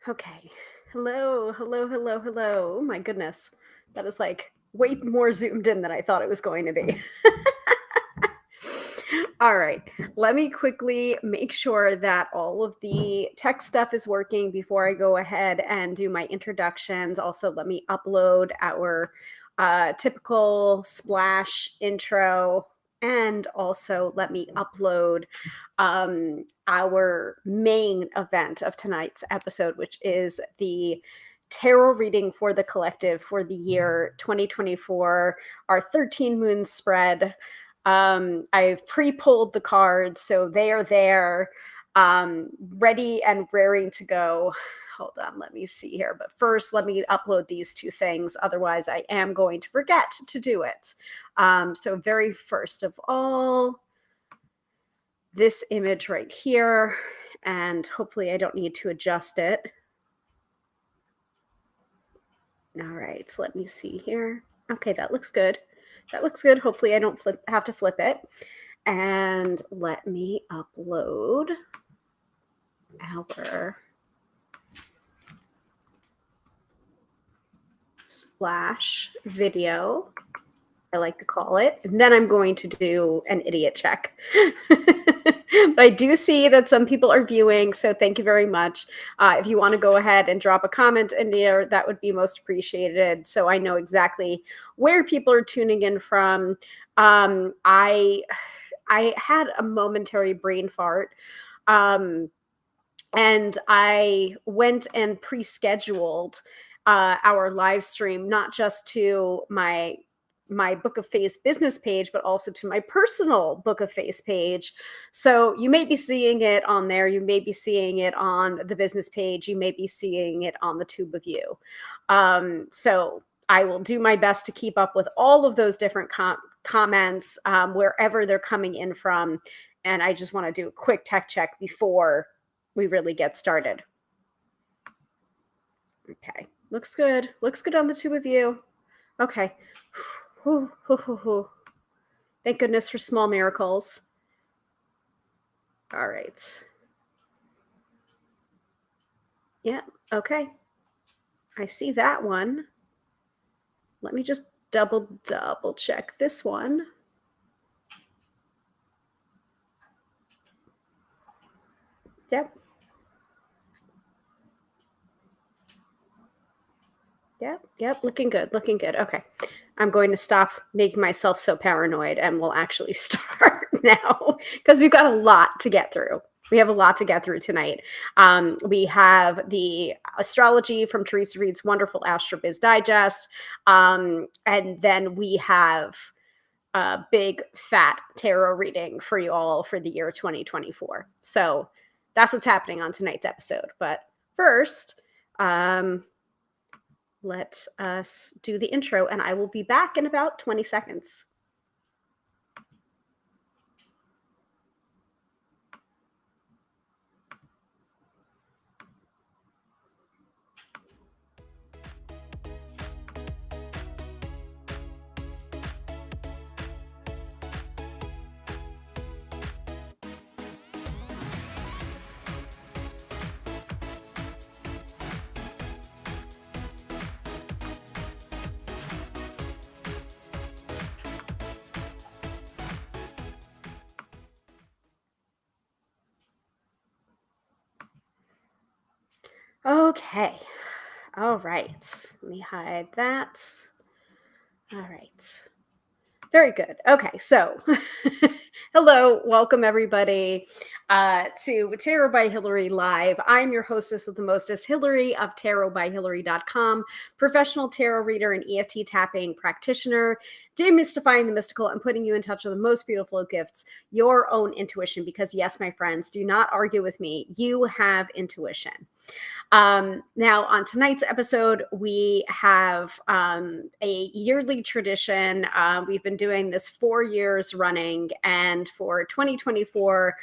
Okay. Hello, hello, hello, hello. Oh my goodness. That is like way more zoomed in than I thought it was going to be. All right. Let me quickly make sure that all of the tech stuff is working before I go ahead and do my introductions. Also, let me upload our typical splash intro, and also let me upload our main event of tonight's episode, which is the tarot reading for the collective for the year 2024, our 13 moon spread. I've pre-pulled the cards, so they are there, ready and raring to go. Hold on, let me see here. But first, let me upload these two things. Otherwise, I am going to forget to do it. So very first of all, this image right here, and hopefully I don't need to adjust it. All right, let me see here. Okay, that looks good. That looks good. Hopefully I don't have to flip it. And let me upload our splash video, I like to call it. And then I'm going to do an idiot check. But I do see that some people are viewing, so thank you very much. If you want to go ahead and drop a comment in there, that would be most appreciated, so I know exactly where people are tuning in from. I had a momentary brain fart. And I went and pre-scheduled our live stream, not just to my Book of Face business page, but also to my personal Book of Face page. So you may be seeing it on there. You may be seeing it on the business page. You may be seeing it on the Tube of You. So I will do my best to keep up with all of those different comments wherever they're coming in from. And I just want to do a quick tech check before we really get started. Okay, looks good. Looks good on the Tube of You. Okay. Whew, whew, whew, whew. Thank goodness for small miracles. All right. Yeah, okay. I see that one. Let me just double check this one. Yep. Yep, looking good, looking good. Okay. I'm going to stop making myself so paranoid and we'll actually start now because we've got a lot to get through. We have a lot to get through tonight. We have the astrology from Teresa Reed's wonderful Astro Biz Digest. And then we have a big fat tarot reading for you all for the year 2024. So that's what's happening on tonight's episode. But first, let us do the intro, and I will be back in about 20 seconds. Okay. All right. Let me hide that. All right. Very good. Okay, so hello, welcome everybody to Tarot by Hillary Live. I'm your hostess with the mostest, Hillary of tarotbyhillary.com, professional tarot reader and EFT tapping practitioner, demystifying the mystical and putting you in touch with the most beautiful gifts, your own intuition. Because yes, my friends, do not argue with me. You have intuition. Now, on tonight's episode, we have a yearly tradition. We've been doing this 4 years running, and for 2024,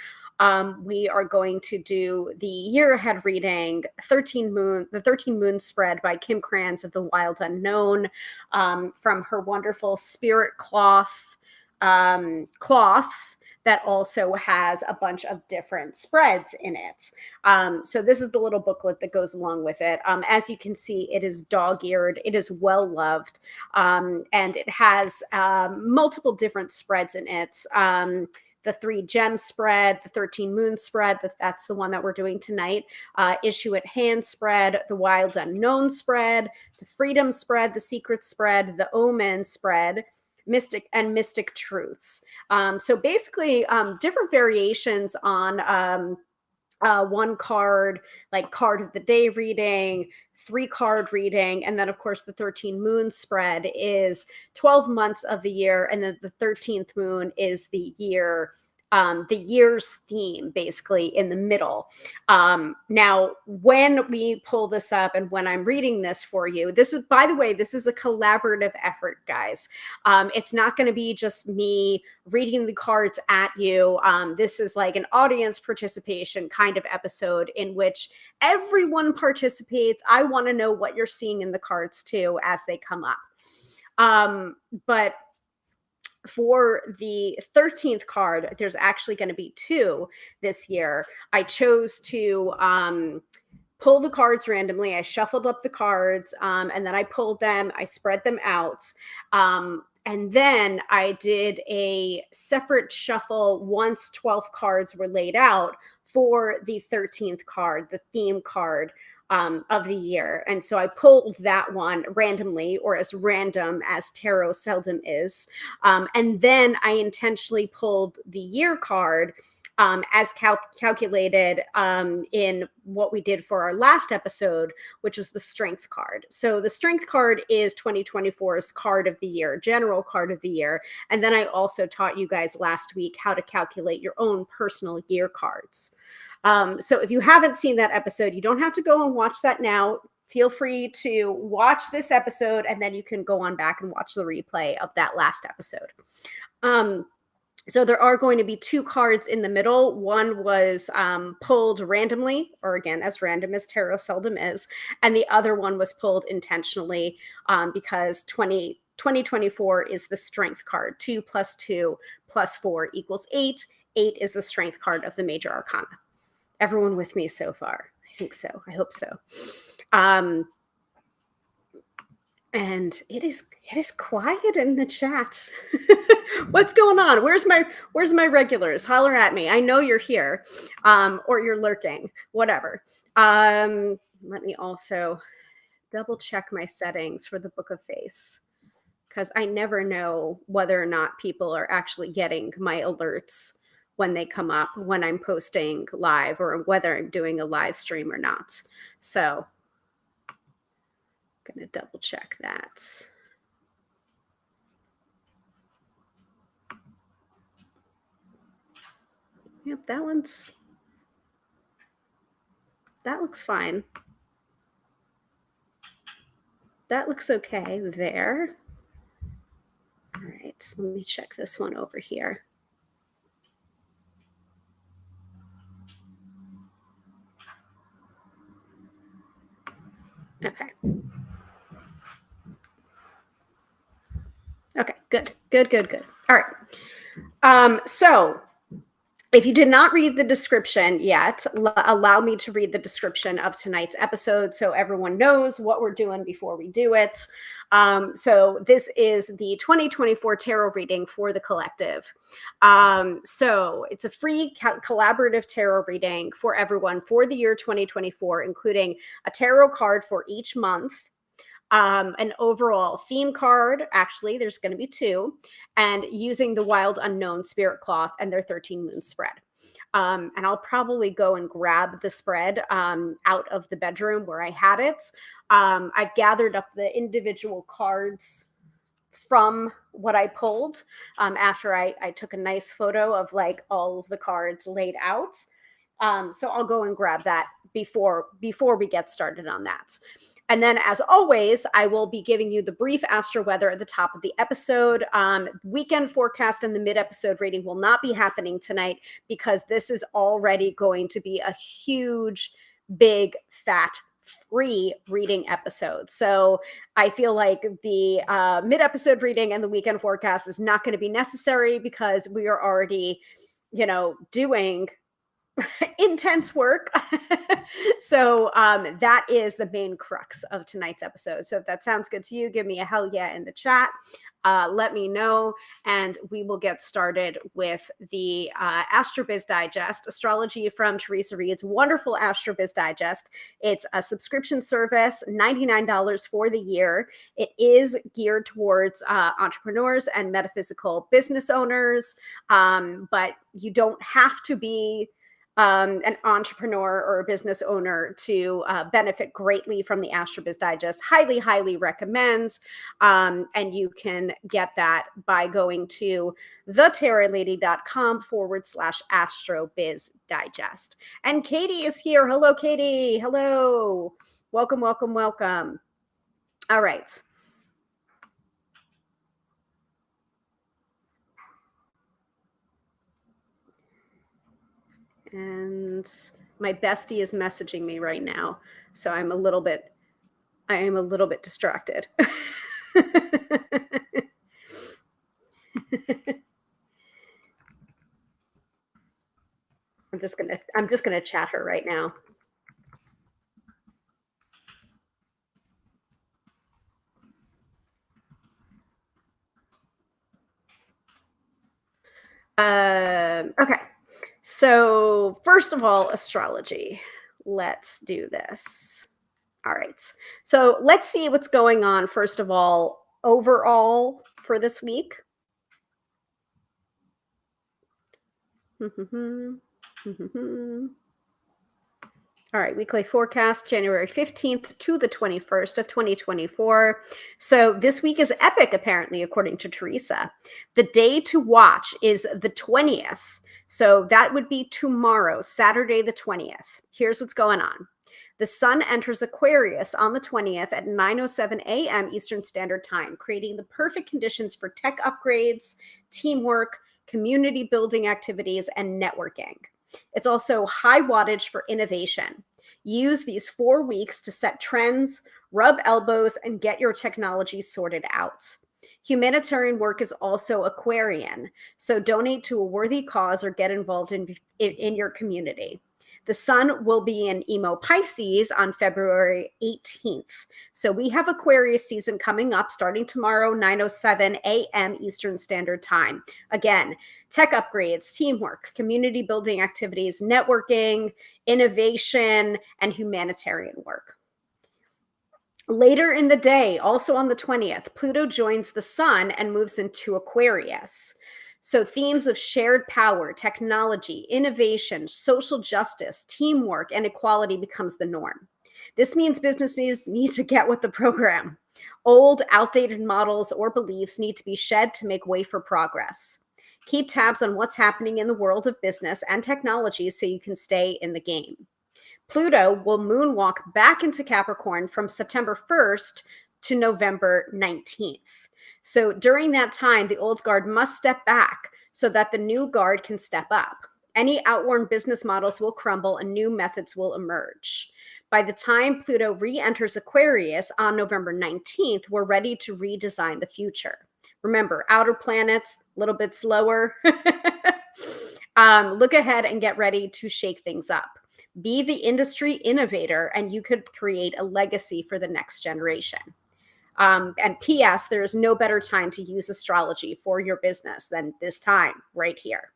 we are going to do the year ahead reading, the 13 Moon Spread by Kim Krans of the Wild Unknown, from her wonderful Spirit Cloth that also has a bunch of different spreads in it. So this is the little booklet that goes along with it. As you can see, it is dog-eared. It is well loved, and it has multiple different spreads in it. The 3 gem spread, the 13 moon spread, that's the one that we're doing tonight, issue at hand spread, the wild unknown spread, the freedom spread, the secret spread, the omen spread, mystic truths. So basically different variations on one card, like card of the day reading, 3 card reading, and then of course the 13 moon spread is 12 months of the year, and then the 13th moon is the year's theme basically in the middle. Now when we pull this up and when I'm reading this for you, this is, by the way, this is a collaborative effort, guys. It's not going to be just me reading the cards at you. This is like an audience participation kind of episode in which everyone participates. I want to know what you're seeing in the cards too as they come up. But for the 13th card, there's actually going to be 2 this year. I chose to pull the cards randomly. I shuffled up the cards, and then I pulled them. I spread them out. And then I did a separate shuffle once 12 cards were laid out for the 13th card, the theme card of the year. And so I pulled that one randomly, or as random as tarot seldom is. And then I intentionally pulled the year card as calculated in what we did for our last episode, which was the strength card. So the strength card is 2024's card of the year, general card of the year. And then I also taught you guys last week how to calculate your own personal year cards. So if you haven't seen that episode, you don't have to go and watch that now. Feel free to watch this episode, and then you can go on back and watch the replay of that last episode. So there are going to be 2 cards in the middle. One was pulled randomly, or again, as random as tarot seldom is. And the other one was pulled intentionally because 2024 is the strength card. 2 + 2 + 4 = 8. 8 is the strength card of the major arcana. Everyone with me so far? I think so. I hope so. And it is quiet in the chat. What's going on? Where's my regulars? Holler at me. I know you're here, or you're lurking. Whatever. Let me also double check my settings for the Book of Face, because I never know whether or not people are actually getting my alerts when they come up when I'm posting live, or whether I'm doing a live stream or not. So I'm going to double check that. Yep, that looks fine. That looks okay there. All right, so let me check this one over here. Okay. Okay, good. All right. So if you did not read the description yet, allow me to read the description of tonight's episode so everyone knows what we're doing before we do it. So this is the 2024 tarot reading for the collective. So it's a free collaborative tarot reading for everyone for the year 2024, including a tarot card for each month, an overall theme card. Actually, there's going to be 2, and using the wild unknown spirit cloth and their 13 moon spread. And I'll probably go and grab the spread out of the bedroom where I had it. I've gathered up the individual cards from what I pulled after I took a nice photo of like all of the cards laid out. So I'll go and grab that before we get started on that. And then, as always, I will be giving you the brief astro weather at the top of the episode. Weekend forecast and the mid-episode reading will not be happening tonight because this is already going to be a huge, big, fat, free reading episode. So I feel like the mid-episode reading and the weekend forecast is not going to be necessary because we are already doing intense work. So that is the main crux of tonight's episode. So if that sounds good to you, give me a hell yeah in the chat. Let me know, and we will get started with the AstroBiz Digest, astrology from Teresa Reed's wonderful AstroBiz Digest. It's a subscription service, $99 for the year. It is geared towards entrepreneurs and metaphysical business owners, but you don't have to be an entrepreneur or a business owner to benefit greatly from the AstroBiz Digest. Highly, highly recommend. And you can get that by going to thetarolady.com/AstroBiz Digest. And Katie is here. Hello, Katie. Hello. Welcome, welcome, welcome. All right. And my bestie is messaging me right now, so I am a little bit distracted. I'm just gonna chat her right now. Okay. So first of all, astrology. Let's do this. All right. So let's see what's going on, first of all, overall for this week. All right, weekly forecast, January 15th to the 21st of 2024. So this week is epic, apparently, according to Teresa. The day to watch is the 20th. So that would be tomorrow, Saturday the 20th. Here's what's going on. The sun enters Aquarius on the 20th at 9:07 a.m. Eastern Standard Time, creating the perfect conditions for tech upgrades, teamwork, community building activities, and networking. It's also high wattage for innovation. Use these 4 weeks to set trends, rub elbows, and get your technology sorted out. Humanitarian work is also Aquarian, so donate to a worthy cause or get involved in your community. The sun will be in Emo Pisces on February 18th. So we have Aquarius season coming up starting tomorrow, 9:07 a.m. Eastern Standard Time. Again, tech upgrades, teamwork, community building activities, networking, innovation, and humanitarian work. Later in the day, also on the 20th, Pluto joins the sun and moves into Aquarius. So themes of shared power, technology, innovation, social justice, teamwork, and equality becomes the norm. This means businesses need to get with the program. Old, outdated models or beliefs need to be shed to make way for progress. Keep tabs on what's happening in the world of business and technology so you can stay in the game. Pluto will moonwalk back into Capricorn from September 1st to November 19th. So during that time, the old guard must step back so that the new guard can step up. Any outworn business models will crumble and new methods will emerge. By the time Pluto re-enters Aquarius on November 19th, we're ready to redesign the future. Remember, outer planets, a little bit slower. Look ahead and get ready to shake things up. Be the industry innovator, and you could create a legacy for the next generation. And P.S., there is no better time to use astrology for your business than this time right here.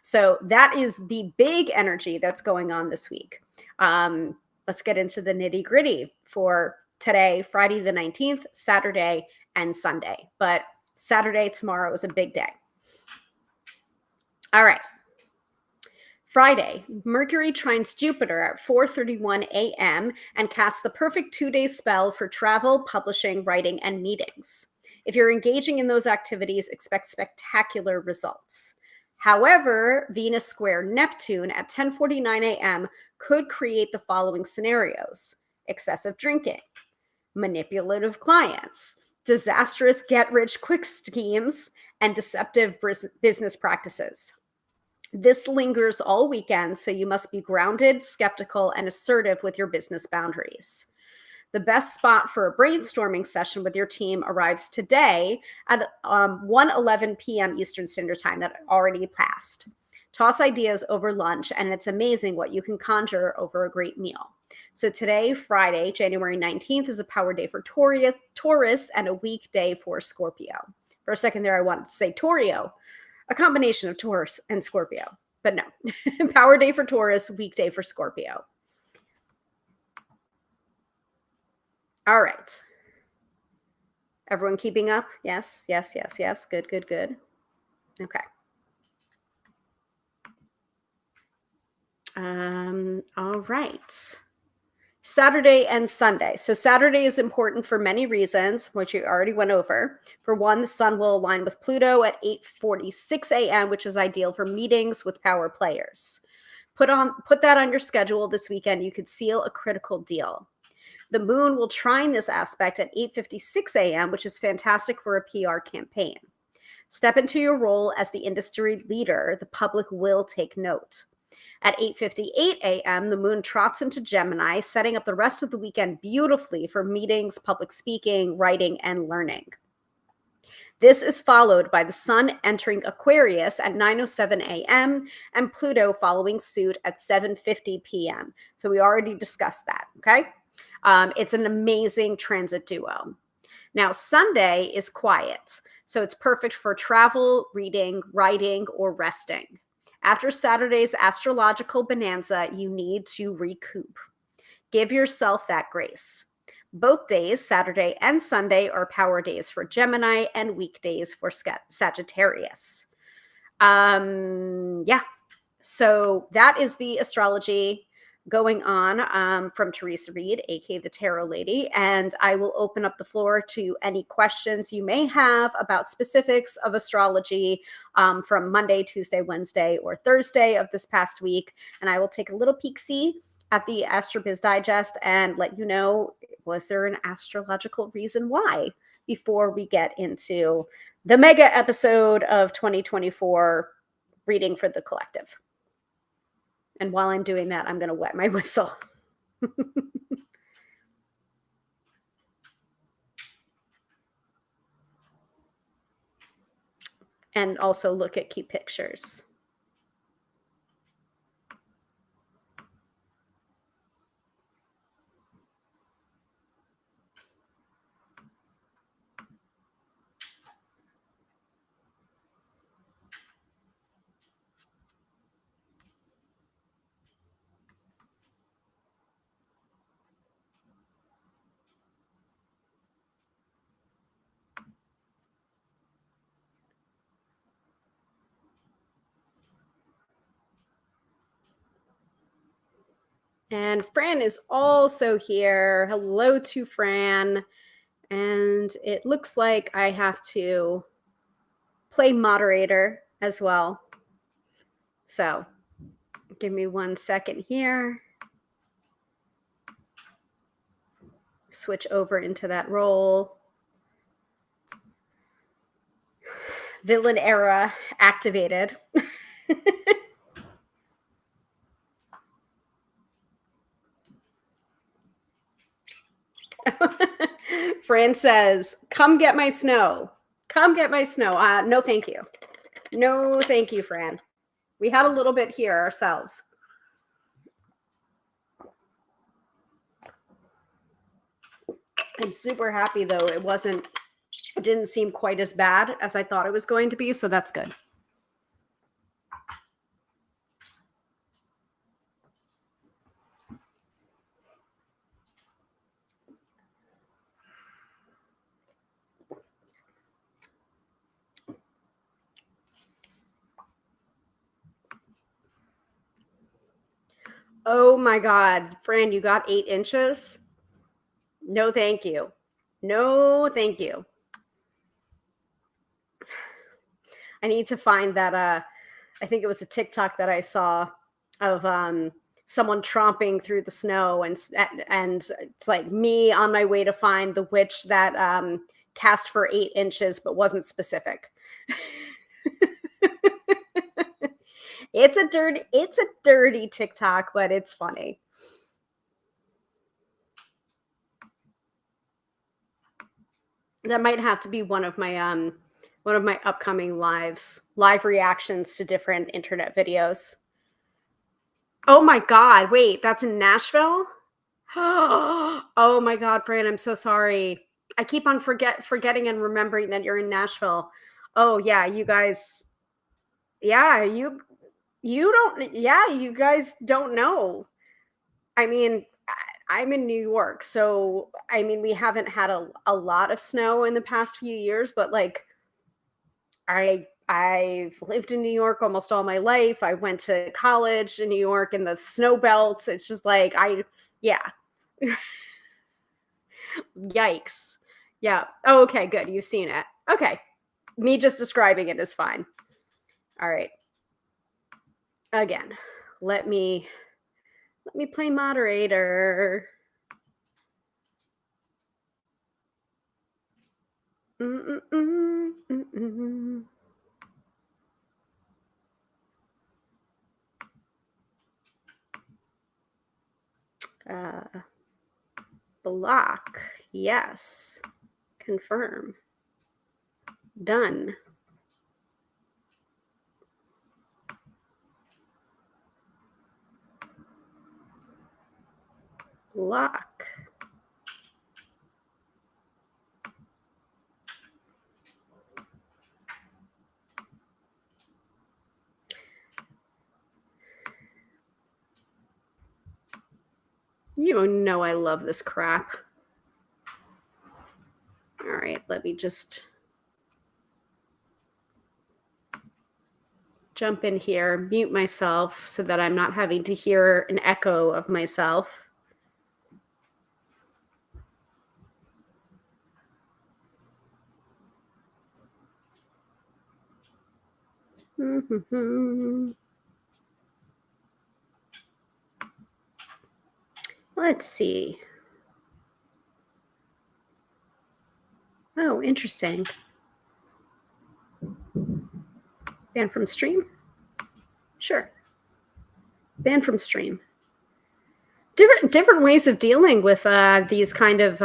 So that is the big energy that's going on this week. Let's get into the nitty gritty for today, Friday the 19th, Saturday, and Sunday. But Saturday, tomorrow, is a big day. All right. Friday, Mercury trines Jupiter at 4:31 a.m. and casts the perfect 2-day spell for travel, publishing, writing, and meetings. If you're engaging in those activities, expect spectacular results. However, Venus square Neptune at 10:49 a.m. could create the following scenarios: excessive drinking, manipulative clients, disastrous get-rich-quick schemes, and deceptive business practices. This lingers all weekend, so you must be grounded, skeptical, and assertive with your business boundaries. The best spot for a brainstorming session with your team arrives today at 1:11 p.m. Eastern Standard Time. That already passed. Toss ideas over lunch, and it's amazing what you can conjure over a great meal. So today, Friday, January 19th, is a power day for Taurus and a weak day for Scorpio. For a second there, I wanted to say Torio, a combination of Taurus and Scorpio, but no. Power day for Taurus, weak day for Scorpio. All right. Everyone keeping up? Yes, yes, yes, yes. Good, good, good. Okay. All right. Saturday and Sunday. So Saturday is important for many reasons, which you already went over. For one, the sun will align with Pluto at 8:46 a.m., which is ideal for meetings with power players. Put that on your schedule this weekend. You could seal a critical deal. The moon will trine this aspect at 8:56 a.m., which is fantastic for a PR campaign. Step into your role as the industry leader. The public will take note. At 8:58 a.m., the moon trots into Gemini, setting up the rest of the weekend beautifully for meetings, public speaking, writing, and learning. This is followed by the sun entering Aquarius at 9:07 a.m. and Pluto following suit at 7:50 p.m. So we already discussed that, okay? It's an amazing transit duo. Now, Sunday is quiet, so it's perfect for travel, reading, writing, or resting. After Saturday's astrological bonanza, you need to recoup. Give yourself that grace. Both days, Saturday and Sunday, are power days for Gemini and weekdays for Sagittarius. Yeah. So that is the astrology going on from Teresa Reed, aka the Tarot Lady, and I will open up the floor to any questions you may have about specifics of astrology from Monday, Tuesday, Wednesday, or Thursday of this past week, and I will take a little peek-see at the AstroBiz Digest and let you know, was there an astrological reason why, before we get into the mega episode of 2024 reading for the collective. And while I'm doing that, I'm going to wet my whistle. And also look at cute pictures. And Fran is also here. Hello to Fran. And it looks like I have to play moderator as well. So give me 1 second here. Switch over into that role. Villain era activated. Fran says, come get my snow. Come get my snow. No, thank you. No, thank you, Fran. We had a little bit here ourselves. I'm super happy, though. It didn't seem quite as bad as I thought it was going to be, so that's good. Oh my God, Fran, you got 8 inches? No, thank you. No, thank you. I need to find that, I think it was a TikTok that I saw of someone tromping through the snow, and it's like me on my way to find the witch that cast for 8 inches but wasn't specific. It's a dirty TikTok, but it's funny. That might have to be one of my one of my upcoming live reactions to different internet videos. Oh my God, wait, that's in Nashville? Oh my God, Fran, I'm so sorry. I keep on forgetting and remembering that you're in Nashville. Oh yeah, you guys, yeah, you don't, yeah, you guys don't know. I mean, I'm in New York, so I mean, we haven't had a lot of snow in the past few years, but like I've lived in New York almost all my life. I went to college in New York in the snow belt. It's just like yeah. Yikes. Yeah. Oh, okay, good. You've seen it. Okay. Me just describing it is fine. All right. Again, let me play moderator. Mm-mm-mm, mm-mm. Block. Yes. Confirm. Done. Block. You know I love this crap. All right, let me just jump in here, mute myself so that I'm not having to hear an echo of myself. Let's see. Oh, interesting. Ban from stream? Sure. Ban from stream. Different ways of dealing with these kind of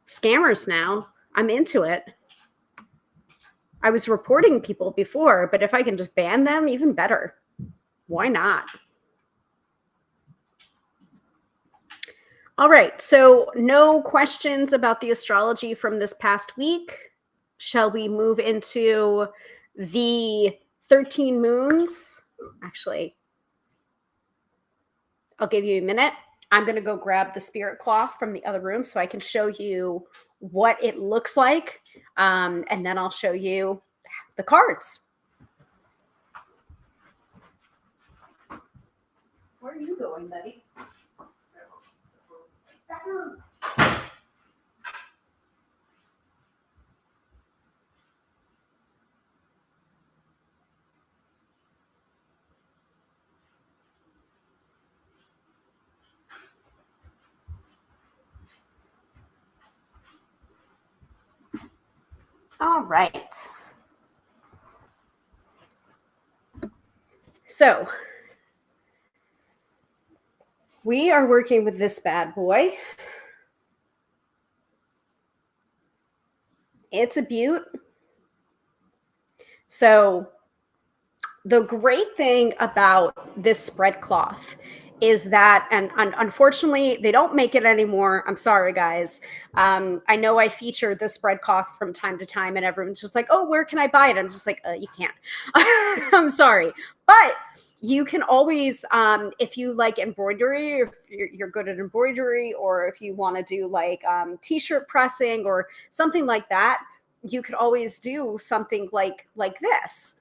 scammers now. I'm into it. I was reporting people before, but if I can just ban them, even better. Why not? All right, so no questions about the astrology from this past week. Shall we move into the 13 moons? Actually, I'll give you a minute. I'm going to go grab the spirit cloth from the other room so I can show you what it looks like. And then I'll show you the cards. Where are you going, buddy? All right. So we are working with this bad boy. It's a beaut. So the great thing about this spread cloth is that, and unfortunately, they don't make it anymore. I'm sorry, guys. I know I feature the spread cloth from time to time, and everyone's just like, oh, where can I buy it? I'm just like, you can't. I'm sorry. But you can always, if you like embroidery, if you're good at embroidery, or if you want to do like t-shirt pressing or something like that, you could always do something like this.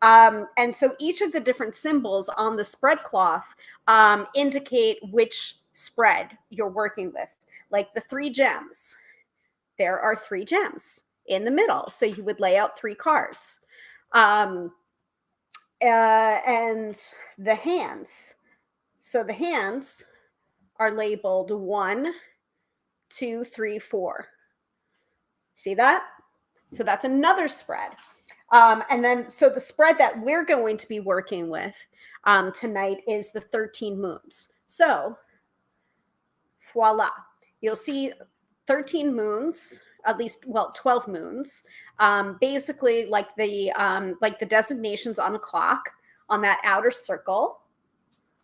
And so each of the different symbols on the spread cloth indicate which spread you're working with. Like the 3 gems, there are 3 gems in the middle. So you would lay out 3 cards. And the hands. So the hands are labeled 1, 2, 3, 4. See that? So that's another spread. And then, so the spread that we're going to be working with tonight is the 13 moons. So, voila. You'll see 13 moons, at least, well, 12 moons Basically like the designations on a clock on that outer circle,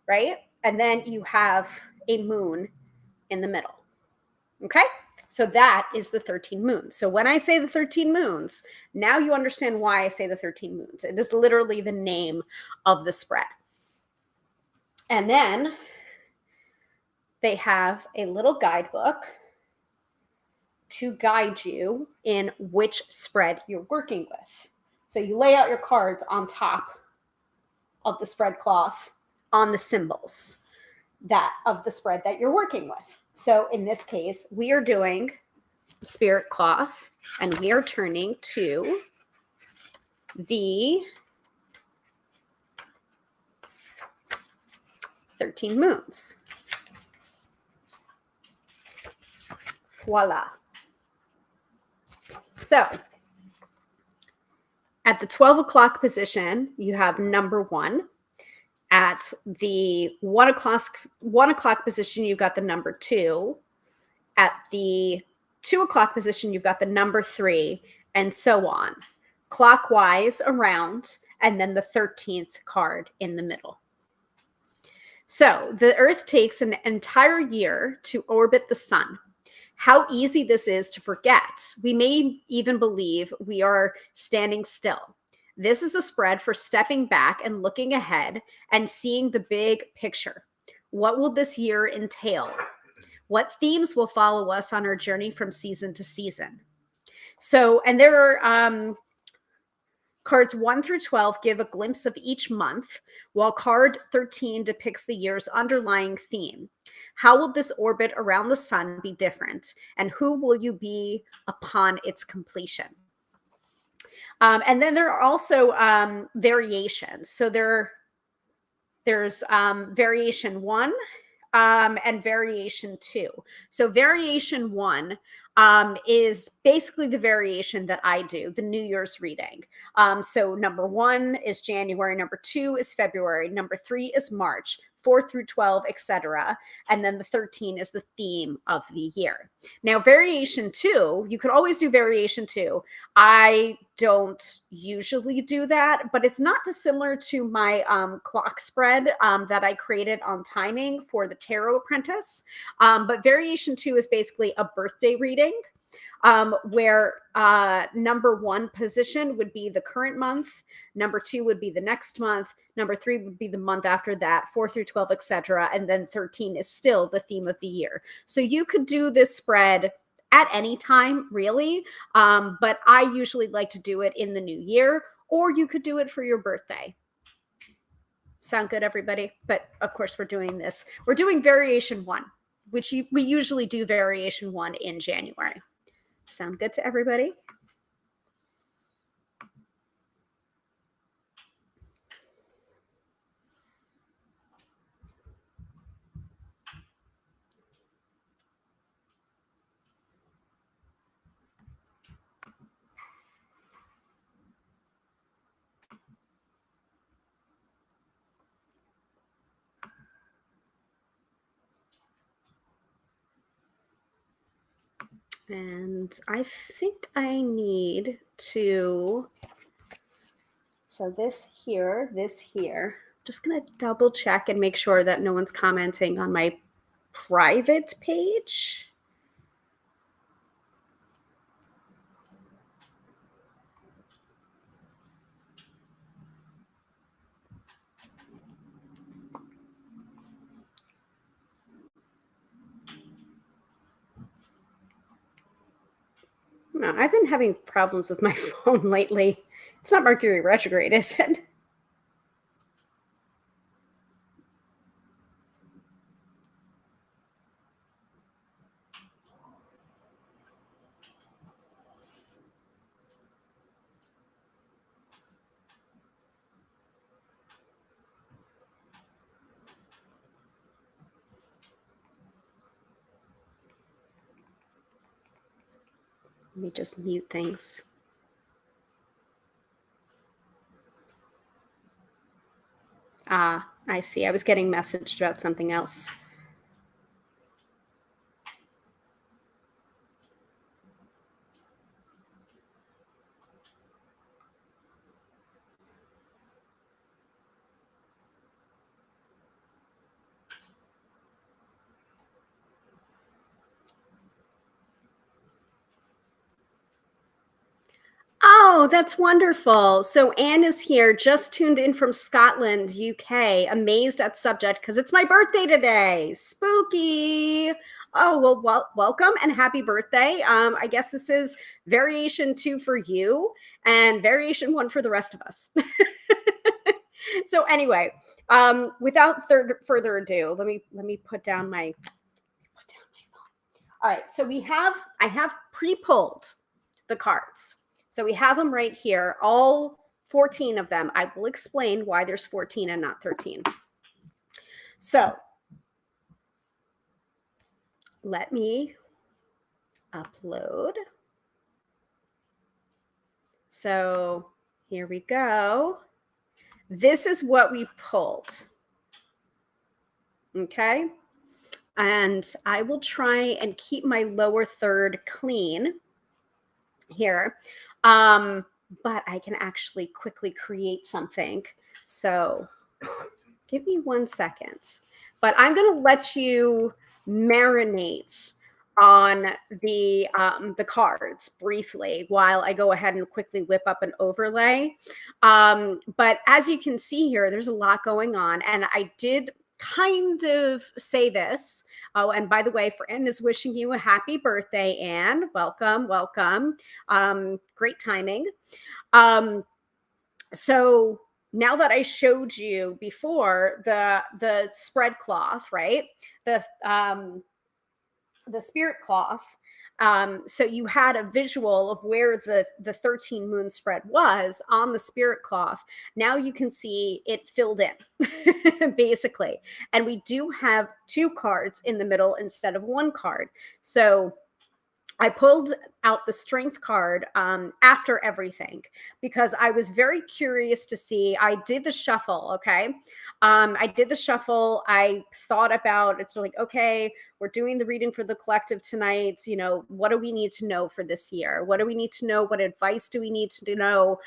right? And then you have a moon in the middle. Okay? So that is the 13 moons. So when I say the 13 moons, now you understand why I say the 13 moons. It is literally the name of the spread. And then they have a little guidebook to guide you in which spread you're working with. So you lay out your cards on top of the spread cloth on the symbols that of the spread that you're working with. So in this case, we are doing spirit cloth and we are turning to the 13 moons. Voila. So at the 12 o'clock position, you have number 1. At the 1 o'clock position, you've got the number 2. At the 2 o'clock position, you've got the number 3, and so on, clockwise around, and then the 13th card in the middle. So the Earth takes an entire year to orbit the sun. How easy this is to forget. We may even believe we are standing still. This is a spread for stepping back and looking ahead and seeing the big picture. What will this year entail? What themes will follow us on our journey from season to season? So, and there are cards 1 through 12 give a glimpse of each month, while card 13 depicts the year's underlying theme. How will this orbit around the sun be different? And who will you be upon its completion? And then there are also variations. So there's variation 1 and variation 2. So variation 1 is basically the variation that I do, the New Year's reading. So number 1 is January, number 2 is February, number 3 is March, 4 through 12, etc. And then the 13 is the theme of the year. Now, variation 2, you could always do variation 2. I don't usually do that, but it's not dissimilar to my clock spread that I created on timing for the Tarot Apprentice. But variation 2 is basically a birthday reading. Where number 1 position would be the current month, number 2 would be the next month, number 3 would be the month after that, 4 through 12, etc. And then 13 is still the theme of the year. So you could do this spread at any time, really, but I usually like to do it in the new year, or you could do it for your birthday. Sound good, everybody? But of course, we're doing variation 1, which we usually do variation 1 in January. Sound good to everybody? And I think I need to, so this here, just going to double check and make sure that no one's commenting on my private page. No, I've been having problems with my phone lately. It's not Mercury retrograde, is it? Let me just mute things. Ah, I see. I was getting messaged about something else. Oh, that's wonderful. So Anne is here, just tuned in from Scotland, UK, amazed at subject because it's my birthday today. Spooky. Oh, welcome and happy birthday. I guess this is variation 2 for you and variation 1 for the rest of us. So anyway, without further ado, let me put down my phone. All right, so I have pre-pulled the cards. So we have them right here, all 14 of them. I will explain why there's 14 and not 13. So let me upload. So here we go. This is what we pulled. Okay. And I will try and keep my lower third clean here. But I can actually quickly create something. So give me 1 second. But I'm going to let you marinate on the cards briefly while I go ahead and quickly whip up an overlay. But as you can see here, there's a lot going on. And I did kind of say this. Oh, and by the way, Fran is wishing you a happy birthday, Anne. Welcome, welcome. Great timing. So now that I showed you before the spread cloth, right? The spirit cloth. So you had a visual of where the 13 moon spread was on the spirit cloth. Now you can see it filled in basically. And we do have 2 cards in the middle instead of 1 card. So I pulled out the strength card after everything because I was very curious to see. I did the shuffle, okay? I did the shuffle. I thought about it's like, okay, we're doing the reading for the collective tonight. You know, what do we need to know for this year? What do we need to know? What advice do we need to know?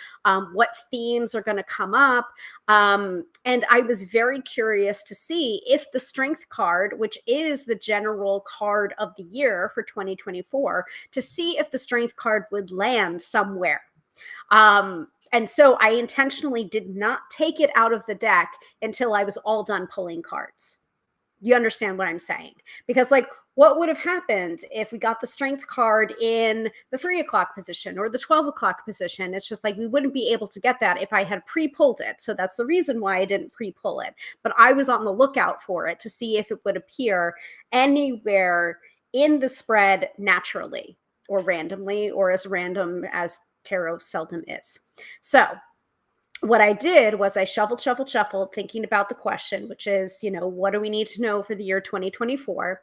What themes are going to come up? And I was very curious to see if the strength card, which is the general card of the year for 2024, to see if the strength card would land somewhere. And so I intentionally did not take it out of the deck until I was all done pulling cards. You understand what I'm saying? Because like, what would have happened if we got the strength card in the 3 o'clock position or the 12 o'clock position? It's just like, we wouldn't be able to get that if I had pre-pulled it. So that's the reason why I didn't pre-pull it. But I was on the lookout for it to see if it would appear anywhere in the spread naturally or randomly, or as random as tarot seldom is. So what I did was I shuffled, thinking about the question, which is, you know, what do we need to know for the year 2024?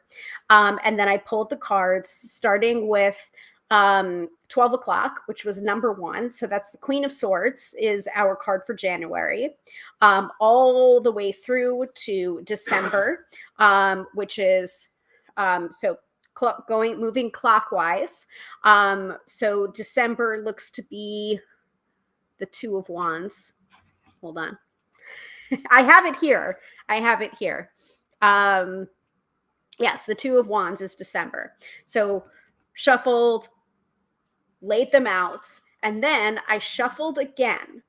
And then I pulled the cards starting with 12 o'clock, which was number 1. So that's the Queen of Swords is our card for January, all the way through to December, which is moving clockwise. So December looks to be the 2 of Wands. Hold on. I have it here. Yes, the 2 of Wands is December. So shuffled, laid them out, and then I shuffled again.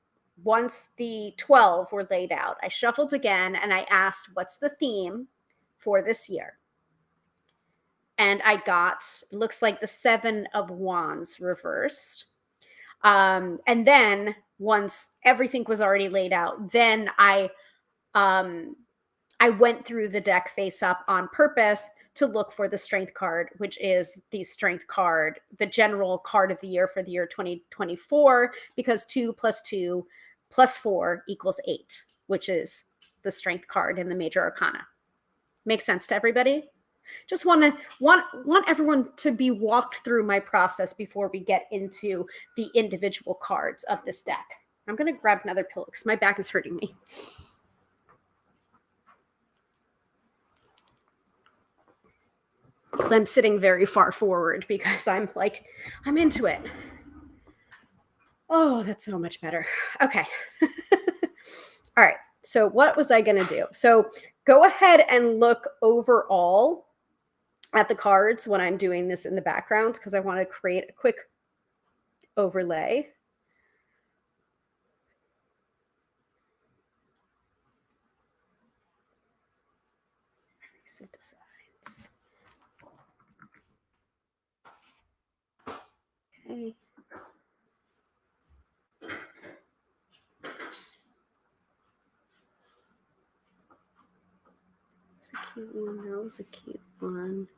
Once the 12 were laid out, I shuffled again and I asked, what's the theme for this year? And I got, looks like the 7 of Wands reversed. And then once everything was already laid out, then I went through the deck face up on purpose to look for the strength card, which is the strength card, the general card of the year for the year 2024, because 2 + 2 + 4 = 8, which is the strength card in the major arcana. Makes sense to everybody? Just want everyone to be walked through my process before we get into the individual cards of this deck. I'm going to grab another pillow because my back is hurting me. Because I'm sitting very far forward because I'm into it. Oh, that's so much better. Okay. All right. So what was I going to do? So go ahead and look overall at the cards when I'm doing this in the background because I want to create a quick overlay. Recent designs. Okay. It's a cute one. That was a cute one.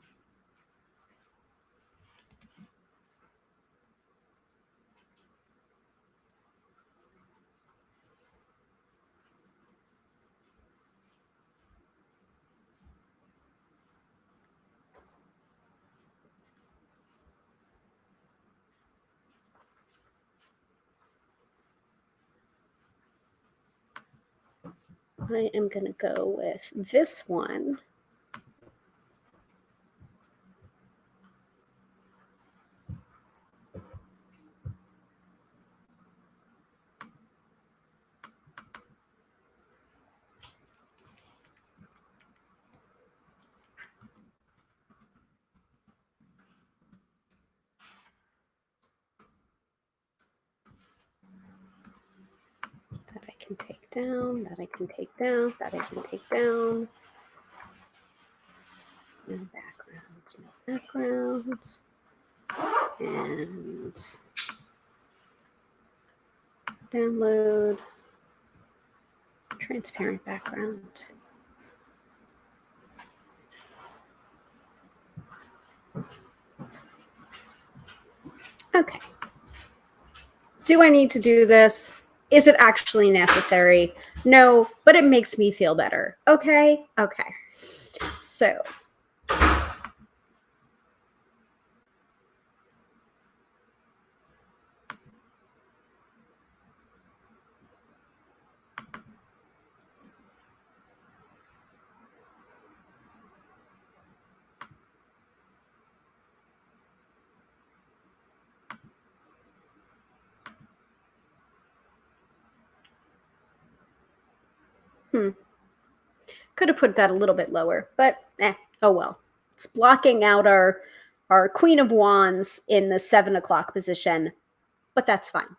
I am going to go with this one. That I can take down, that I can take down, that I can take down. No background, and download transparent background. Okay. Do I need to do this? Is it actually necessary? No, but it makes me feel better. Okay. So could have put that a little bit lower, but oh well. It's blocking out our Queen of Wands in the 7 o'clock position, but that's fine.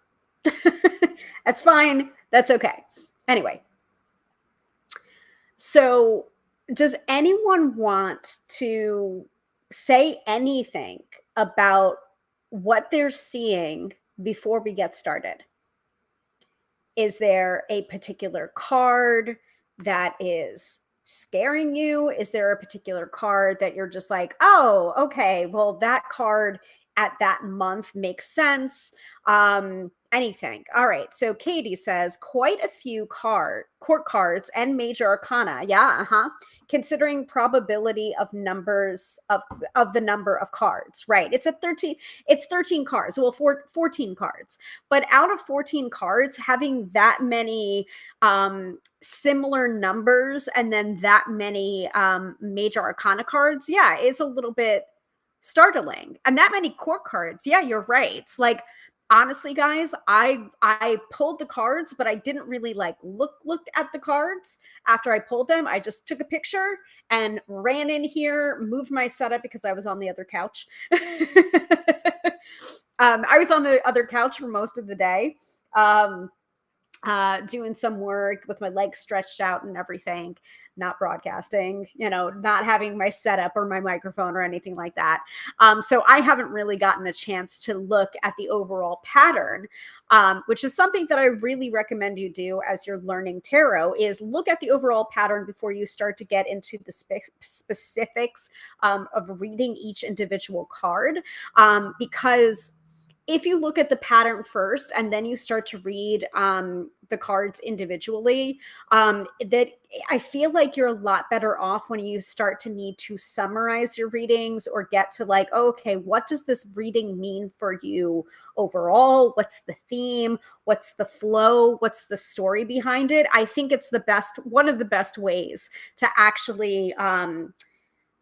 That's fine. That's okay. Anyway, so does anyone want to say anything about what they're seeing before we get started? Is there a particular card that is scaring you? Is there a particular card that you're just like, oh, okay, well, that card at that month makes sense? Anything. All right. So Katie says quite a few court cards and major arcana. Yeah. Considering probability of numbers of the number of cards. Right. It's 13 cards. Well, 14 cards. But out of 14 cards, having that many similar numbers and then that many major arcana cards, yeah, is a little bit startling. And that many court cards, yeah, you're right. Like, honestly, guys, I pulled the cards, but I didn't really like look at the cards after I pulled them. I just took a picture and ran in here, moved my setup because I was on the other couch. I was on the other couch for most of the day, doing some work with my legs stretched out and everything, not broadcasting, not having my setup or my microphone or anything like that. So I haven't really gotten a chance to look at the overall pattern, which is something that I really recommend you do as you're learning tarot, is look at the overall pattern before you start to get into the specifics of reading each individual card, because if you look at the pattern first and then you start to read the cards individually, that I feel like you're a lot better off when you start to need to summarize your readings or get to like, okay, what does this reading mean for you overall? What's the theme? What's the flow? What's the story behind it? I think it's one of the best ways to actually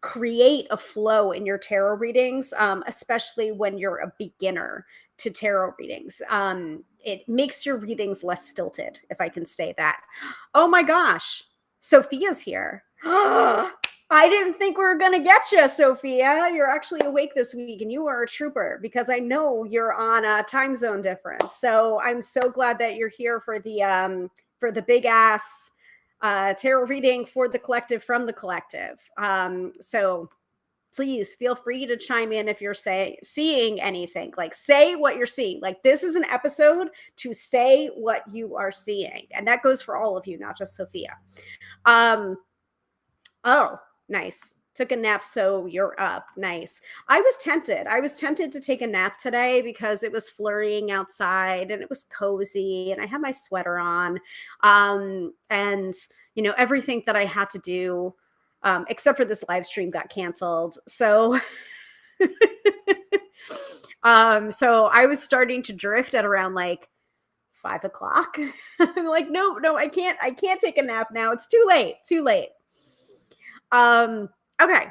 create a flow in your tarot readings, especially when you're a beginner to tarot readings. It makes your readings less stilted, if I can say that. Oh my gosh, Sophia's here. I didn't think we were going to get you, Sophia. You're actually awake this week and you are a trooper, because I know you're on a time zone difference. So I'm so glad that you're here for the big ass tarot reading for the collective from the collective. So please feel free to chime in if you're seeing anything. Like, say what you're seeing. Like, this is an episode to say what you are seeing, and that goes for all of you, not just Sophia. Oh, nice. Took a nap, so you're up. Nice. I was tempted to take a nap today because it was flurrying outside and it was cozy and I had my sweater on. And everything that I had to do, except for this live stream, got canceled. So so I was starting to drift at around like 5 o'clock. I'm like, no, I can't take a nap now. It's too late. Okay.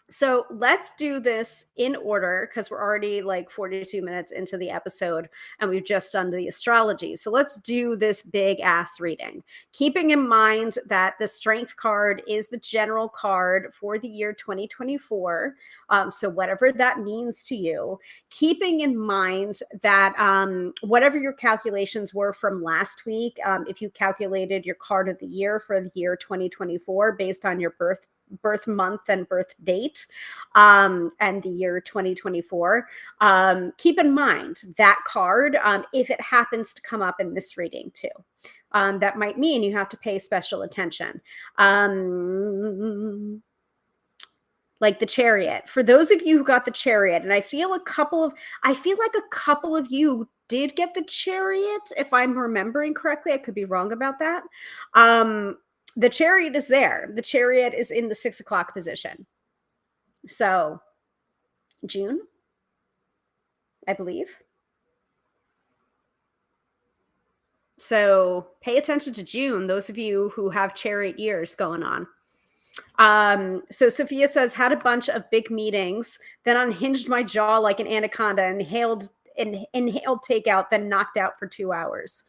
So let's do this in order because we're already like 42 minutes into the episode and we've just done the astrology. So let's do this big ass reading. Keeping in mind that the Strength card is the general card for the year 2024. So whatever that means to you, keeping in mind that whatever your calculations were from last week, if you calculated your card of the year for the year 2024 based on your birth month and birth date, and the year 2024, keep in mind that card, if it happens to come up in this reading too. That might mean you have to pay special attention. Like the Chariot. For those of you who got the Chariot, and I feel like a couple of you did get the Chariot, if I'm remembering correctly. I could be wrong about that. The Chariot is there. The Chariot is in the 6 o'clock position. So June, I believe. So pay attention to June, those of you who have Chariot years going on. So Sophia says, had a bunch of big meetings, then unhinged my jaw like an anaconda, inhaled takeout, then knocked out for 2 hours.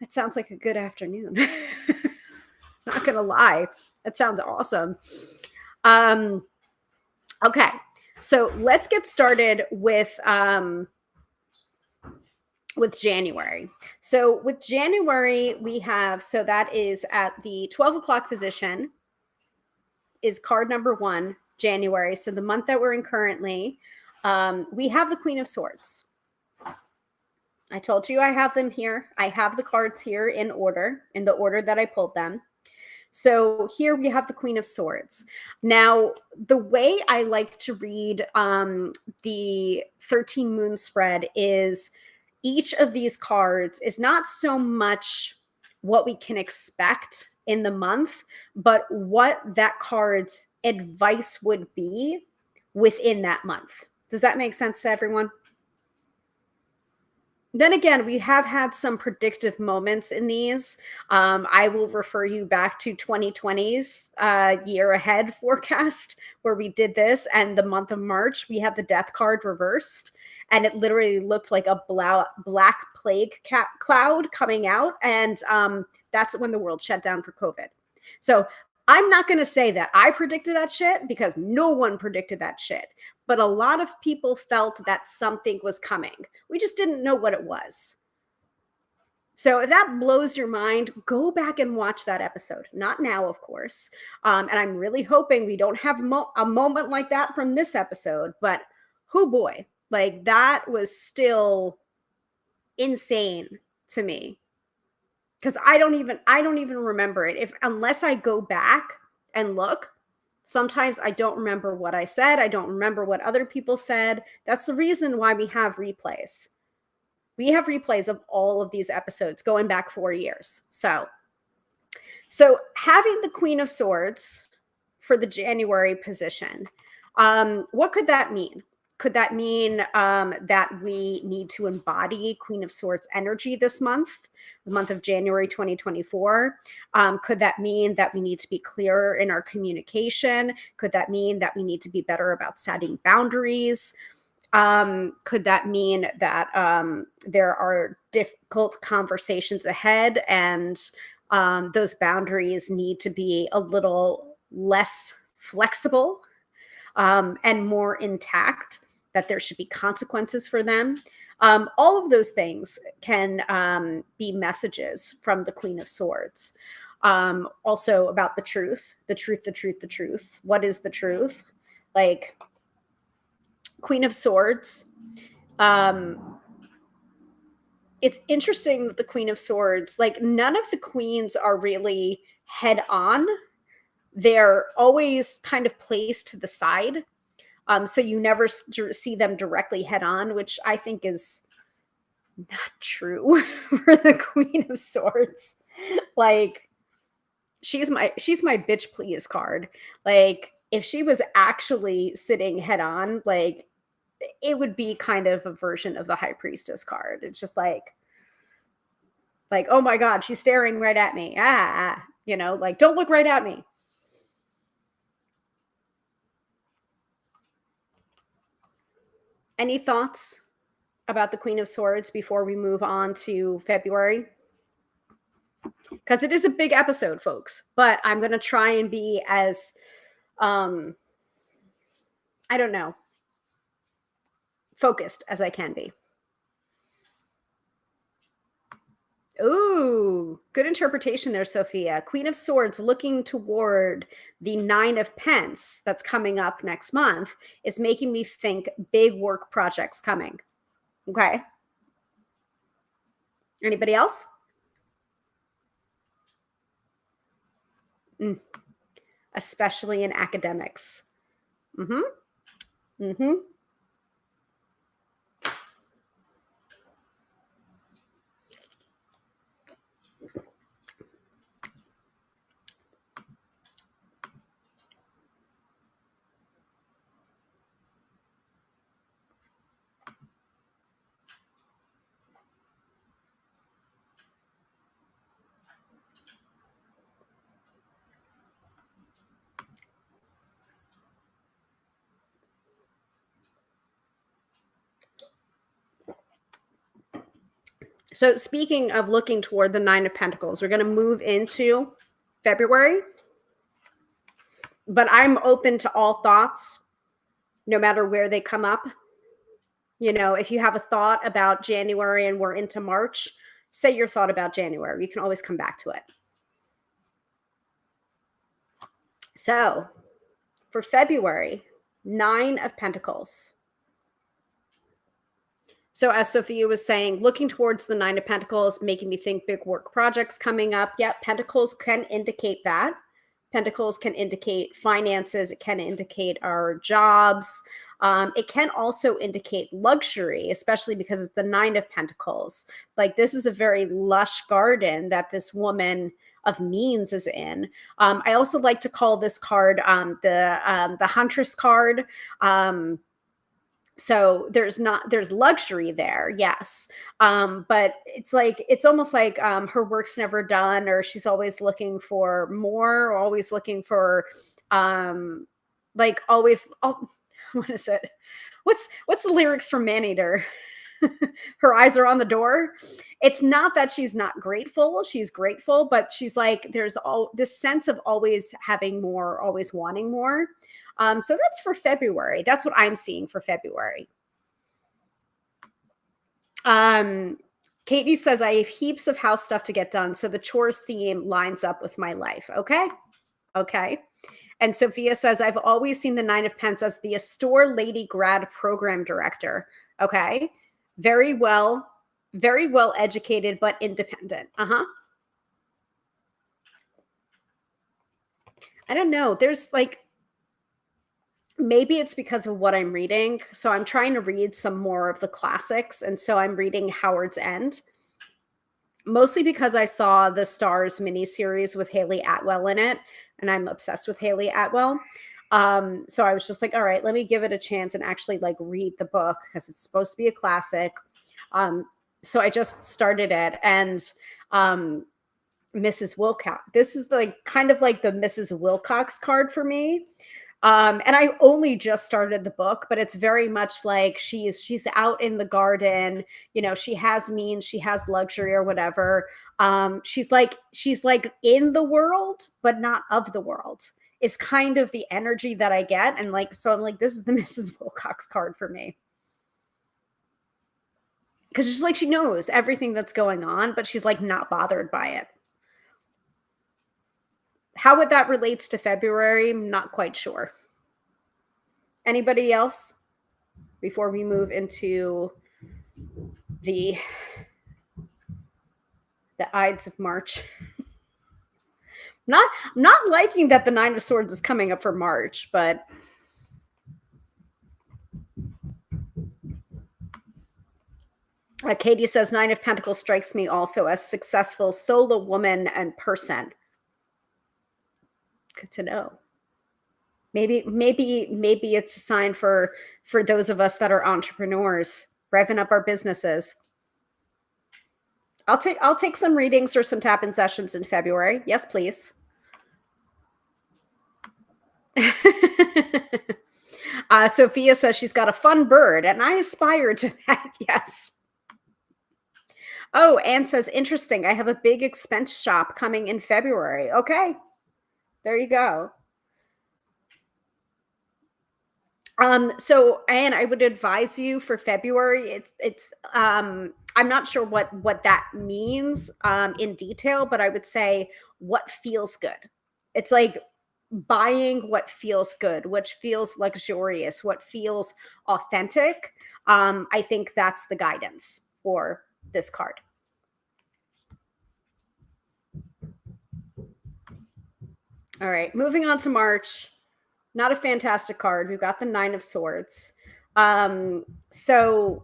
That sounds like a good afternoon. Not gonna lie, that sounds awesome. Okay, so let's get started with January. So with January, we have, so that is at the 12 o'clock position is card number 1, January. So the month that we're in currently, we have the Queen of Swords. I told you I have them here. I have the cards here in the order that I pulled them. So here we have the Queen of Swords. Now, the way I like to read the 13 moon spread is each of these cards is not so much what we can expect in the month, but what that card's advice would be within that month. Does that make sense to everyone? Then again, we have had some predictive moments in these. I will refer you back to 2020's year ahead forecast where we did this, and the month of March, we had the death card reversed, and it literally looked like a black plague cloud coming out, and that's when the world shut down for COVID. So I'm not going to say that I predicted that shit because no one predicted that shit. But a lot of people felt that something was coming. We just didn't know what it was. So if that blows your mind, go back and watch that episode. Not now, of course. And I'm really hoping we don't have a moment like that from this episode. But oh boy, like that was still insane to me. Because I don't even remember it. Unless I go back and look. Sometimes I don't remember what I said. I don't remember what other people said. That's the reason why we have replays. We have replays of all of these episodes going back 4 years. So having the Queen of Swords for the January position, what could that mean? Could that mean that we need to embody Queen of Swords energy this month? The month of January 2024? Could that mean that we need to be clearer in our communication? Could that mean that we need to be better about setting boundaries? Could that mean that there are difficult conversations ahead and those boundaries need to be a little less flexible and more intact, that there should be consequences for them? All of those things can be messages from the Queen of Swords. Also about the truth, the truth, the truth, the truth. What is the truth? Like Queen of Swords. It's interesting that the Queen of Swords, like none of the queens are really head on. They're always kind of placed to the side. So you never see them directly head on, which I think is not true for the Queen of Swords. Like she's my bitch please card. Like if she was actually sitting head on, like it would be kind of a version of the High Priestess card. It's just like oh my god, she's staring right at me. Like don't look right at me. Any thoughts about the Queen of Swords before we move on to February? Because it is a big episode, folks, but I'm going to try and be as I don't know, focused as I can be. Ooh, good interpretation there, Sophia. Queen of Swords looking toward the Nine of Pence that's coming up next month is making me think big work projects coming. Okay. Anybody else? Especially in academics. So speaking of looking toward the Nine of Pentacles, we're going to move into February. But I'm open to all thoughts, no matter where they come up. If you have a thought about January and we're into March, say your thought about January. You can always come back to it. So for February, Nine of Pentacles. So as Sophia was saying, looking towards the Nine of Pentacles, making me think big work projects coming up. Yeah, Pentacles can indicate that. Pentacles can indicate finances. It can indicate our jobs. It can also indicate luxury, especially because it's the Nine of Pentacles. Like this is a very lush garden that this woman of means is in. I also like to call this card the Huntress card. So there's luxury there, yes, but it's almost like her work's never done, or she's always looking for more, or always looking for always what is it, what's the lyrics from Maneater? Her eyes are on the door. It's not that she's not grateful, she's grateful, but she's like there's all this sense of always having more, always wanting more. So that's for February. That's what I'm seeing for February. Katie says, I have heaps of house stuff to get done. So the chores theme lines up with my life. Okay. Okay. And Sophia says, I've always seen the Nine of Pence as the Astor Lady grad program director. Okay. Very well educated, but independent. I don't know. There's maybe it's because of what I'm reading. So I'm trying to read some more of the classics. And so I'm reading Howard's End, mostly because I saw the Stars miniseries with Haley Atwell in it. And I'm obsessed with Haley Atwell. So I was just like, all right, let me give it a chance and actually read the book because it's supposed to be a classic. So I just started it. And Mrs. Wilcox, this is kind of like the Mrs. Wilcox card for me. And I only just started the book, but it's very much like she's out in the garden, she has means, she has luxury or whatever. She's like in the world, but not of the world is kind of the energy that I get. And so I'm like, this is the Mrs. Wilcox card for me. Cause it's she knows everything that's going on, but she's not bothered by it. How would that relates to February? I'm not quite sure. Anybody else before we move into the Ides of March? Not liking that the Nine of Swords is coming up for March, but Katie says Nine of Pentacles strikes me also as successful solo woman and person. Good to know. Maybe it's a sign for those of us that are entrepreneurs, revving up our businesses. I'll take some readings or some tap-in sessions in February. Yes, please. Sophia says she's got a fun bird, and I aspire to that. Yes. Oh, Anne says, interesting. I have a big expense shop coming in February. Okay. There you go. So Anne, I would advise you for February. I'm not sure what that means in detail, but I would say what feels good. It's like buying what feels good, which feels luxurious, what feels authentic. I think that's the guidance for this card. All right, moving on to March. Not a fantastic card. We've got the Nine of Swords. So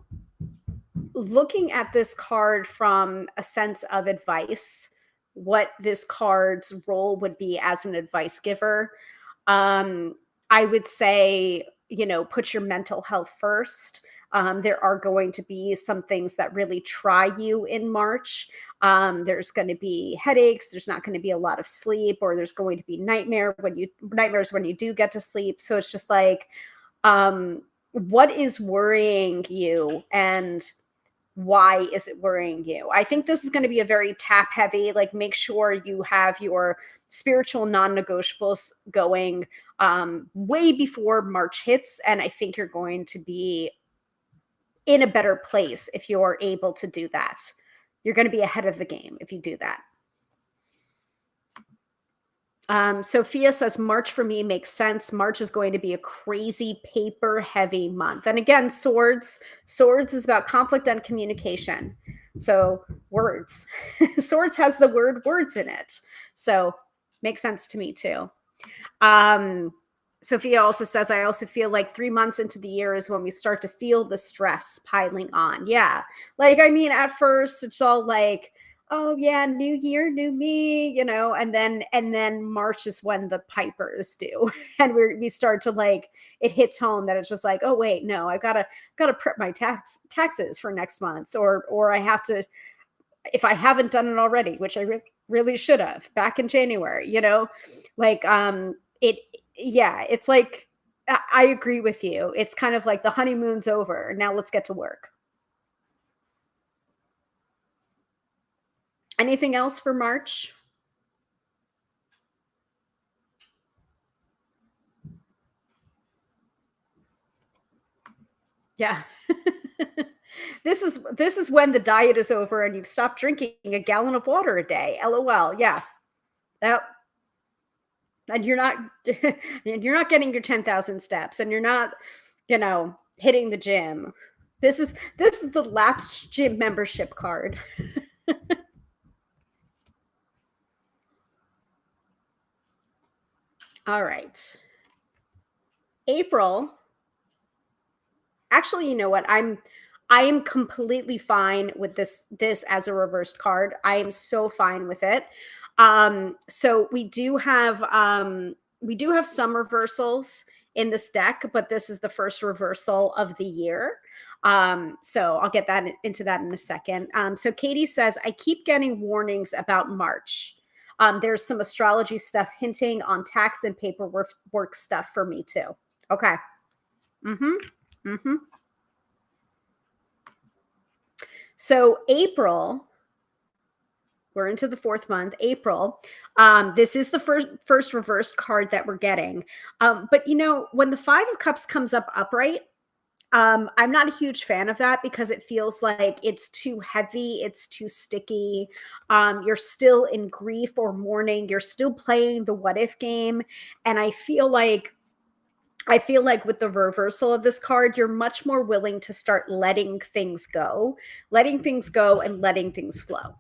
looking at this card from a sense of advice, what this card's role would be as an advice giver, I would say, put your mental health first. There are going to be some things that really try you in March. There's going to be headaches. There's not going to be a lot of sleep, or there's going to be nightmares when you do get to sleep. So it's just like, what is worrying you, and why is it worrying you? I think this is going to be a very tap heavy, like make sure you have your spiritual non-negotiables going way before March hits. And I think you're going to be in a better place if you're able to do that. You're going to be ahead of the game if you do that. Sophia says March for me makes sense. March is going to be a crazy paper heavy month. And again, swords is about conflict and communication. So words, swords has the word words in it. So makes sense to me too. Sophia also says, I also feel like 3 months into the year is when we start to feel the stress piling on. Yeah. Like, I mean, at first it's all like, oh yeah, new year, new me, and then March is when the pipers do. And we start to like, it hits home that it's just like, oh wait, no, I gotta prep my taxes for next month, or I have to, if I haven't done it already, which I really should have back in January, like, it's like, I agree with you. It's kind of like the honeymoon's over. Now let's get to work. Anything else for March? Yeah. This is when the diet is over and you've stopped drinking a gallon of water a day. LOL. Yeah. Yep. And you're not getting your 10,000 steps, and you're not, hitting the gym. This is the lapsed gym membership card. All right. April. Actually, you know what? I am completely fine with this as a reversed card. I am so fine with it. So we do have some reversals in this deck, but this is the first reversal of the year. So I'll get into that in a second. So Katie says, I keep getting warnings about March. There's some astrology stuff hinting on tax and paperwork stuff for me too. Okay. So April, we're into the 4th month, April. This is the first reversed card that we're getting. But when the 5 of Cups comes up upright, I'm not a huge fan of that because it feels like it's too heavy, it's too sticky. You're still in grief or mourning, you're still playing the what if game. And I feel like with the reversal of this card, you're much more willing to start letting things go and letting things flow.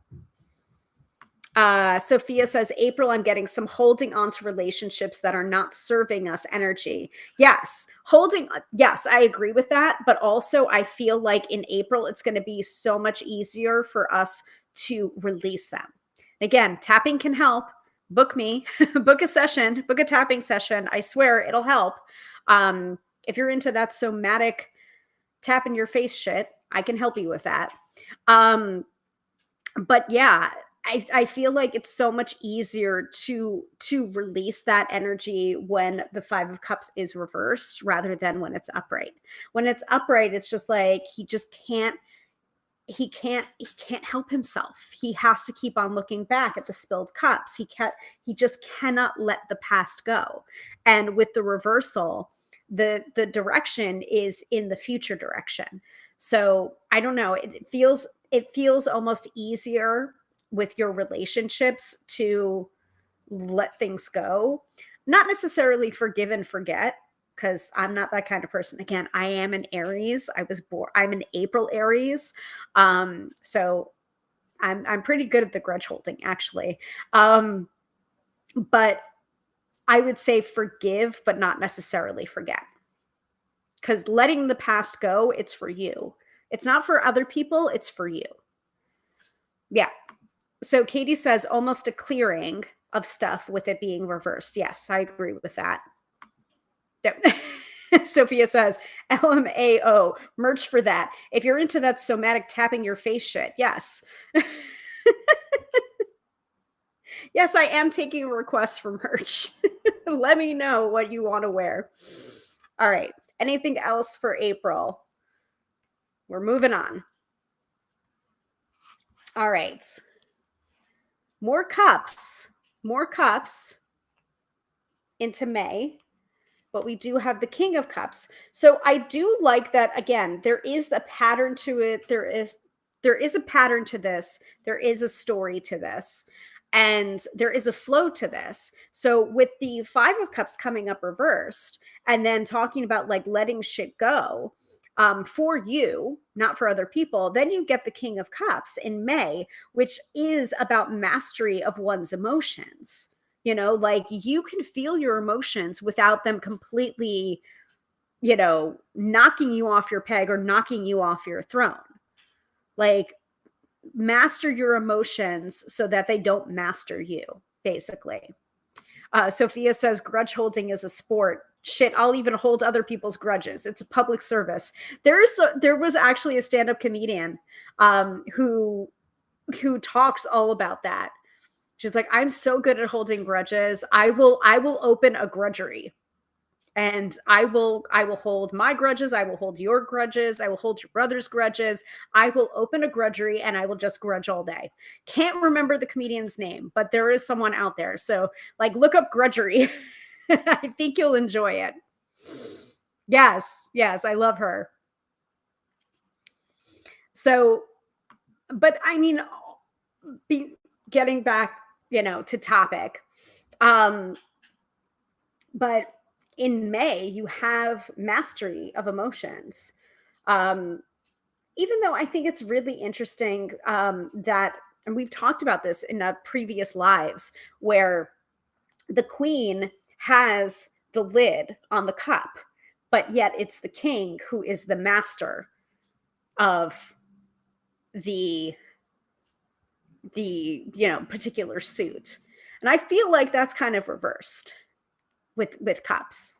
Sophia says, April, I'm getting some holding on to relationships that are not serving us energy. Yes, yes, I agree with that. But also, I feel like in April, it's going to be so much easier for us to release them. Again, tapping can help. Book me, book a session, book a tapping session. I swear it'll help. If you're into that somatic tap in your face shit, I can help you with that. But yeah, I feel like it's so much easier to release that energy when the 5 of Cups is reversed rather than when it's upright. When it's upright, it's just like he can't help himself. He has to keep on looking back at the spilled cups. He just cannot let the past go. And with the reversal, the direction is in the future direction. So I don't know, it feels almost easier with your relationships to let things go. Not necessarily forgive and forget, because I'm not that kind of person. Again, I am an Aries. I'm an April Aries. So I'm pretty good at the grudge holding, actually. But I would say forgive, but not necessarily forget. Because letting the past go, it's for you. It's not for other people, it's for you. Yeah. So Katie says almost a clearing of stuff with it being reversed. Yes, I agree with that. Yep. Sophia says, LMAO, merch for that. If you're into that somatic tapping your face shit, yes. Yes, I am taking requests for merch. Let me know what you want to wear. All right. Anything else for April? We're moving on. All right. More cups into May. But we do have the King of Cups. So I do like that. Again, there is a pattern to it. There is a pattern to this. There is a story to this. And there is a flow to this. So with the 5 of Cups coming up reversed and then talking about like letting shit go for you, not for other people, then you get the King of Cups in May, which is about mastery of one's emotions. Like you can feel your emotions without them completely, knocking you off your peg or knocking you off your throne. Like master your emotions so that they don't master you, basically. Sophia says grudge holding is a sport. Shit, I'll even hold other people's grudges. It's a public service. There was actually a stand-up comedian who talks all about that. She's like, I'm so good at holding grudges. I will open a grudgery. And I will hold my grudges. I will hold your grudges. I will hold your brother's grudges. I will open a grudgery and I will just grudge all day. Can't remember the comedian's name, but there is someone out there. So like look up grudgery. I think you'll enjoy it. Yes, I love her. So, but I mean, getting back, to topic. But in May, you have mastery of emotions. Even though I think it's really interesting that, and we've talked about this in previous lives, where the queen has the lid on the cup, but yet it's the king who is the master of the particular suit. And I feel like that's kind of reversed with cups,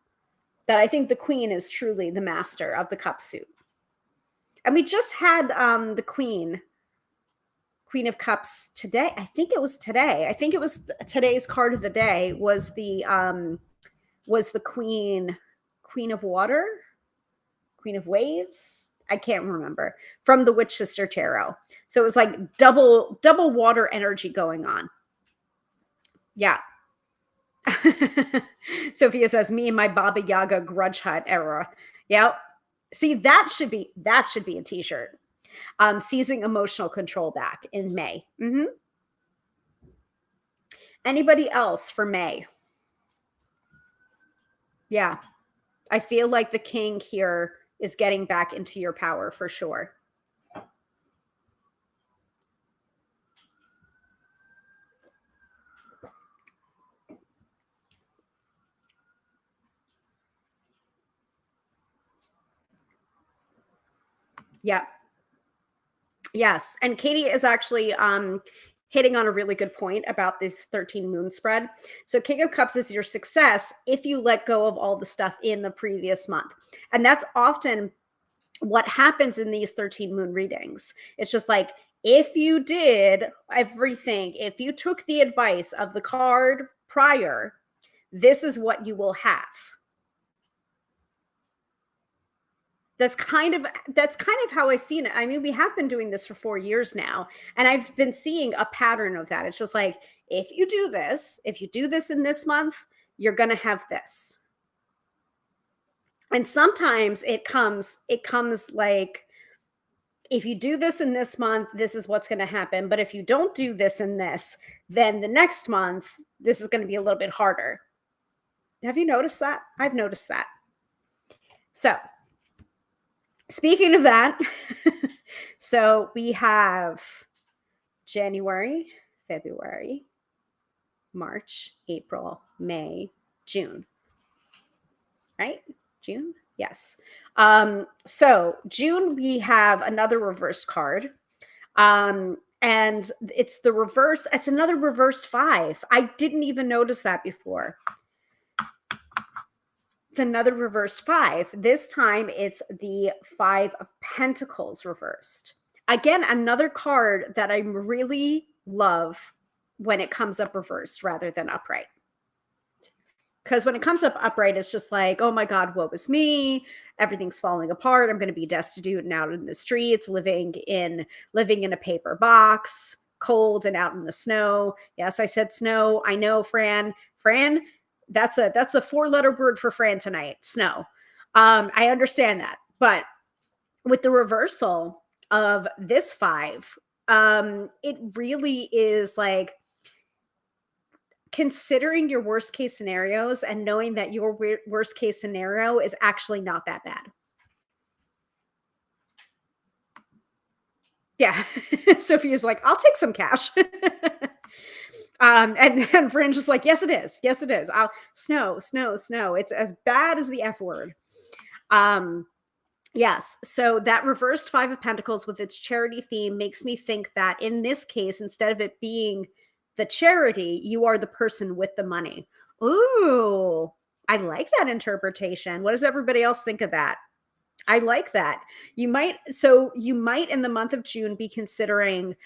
that I think the queen is truly the master of the cup suit. And we just had the queen of cups today. I think it was today. I think it was today's card of the day was the queen of water, queen of waves. I can't remember, from the Witch Sister Tarot. So it was like double water energy going on. Yeah. Sophia says, me and my Baba Yaga grudge hut era. Yep. See, that should be a t-shirt. Seizing emotional control back in May. Anybody else for May? Yeah. I feel like the king here is getting back into your power for sure. Yeah. Yes. And Katie is actually hitting on a really good point about this 13 moon spread. So King of Cups is your success if you let go of all the stuff in the previous month. And that's often what happens in these 13 moon readings. It's just like, if you did everything, if you took the advice of the card prior, this is what you will have. That's kind of how I've seen it. I mean, we have been doing this for 4 years now, and I've been seeing a pattern of that. It's just like, if you do this, if you do this in this month, you're gonna have this. And sometimes it comes like, if you do this in this month, this is what's going to happen. But if you don't do this in this, then the next month, this is going to be a little bit harder. Have you noticed that? I've noticed that. So, speaking of that, so we have January, February, March, April, May, June. Right? June? Yes. So June, we have another reversed card. And it's the reverse, it's another reversed 5. I didn't even notice that before. It's another reversed 5. This time it's the 5 of Pentacles reversed. Again, another card that I really love when it comes up reversed rather than upright. Because when it comes up upright, it's just like, oh my God, woe is me. Everything's falling apart. I'm going to be destitute and out in the streets, living in a paper box, cold and out in the snow. Yes, I said snow. I know, Fran. Fran, that's a 4-letter word for Fran tonight. Snow. I understand that. But with the reversal of this 5, it really is like, considering your worst case scenarios and knowing that your worst case scenario is actually not that bad. Yeah. Sophia's like, I'll take some cash. And Fringe is like, yes, it is. Yes, it is. Snow. It's as bad as the F word. Yes. So that reversed 5 of Pentacles with its charity theme makes me think that in this case, instead of it being the charity, you are the person with the money. Ooh, I like that interpretation. What does everybody else think of that? I like that. You might in the month of June be considering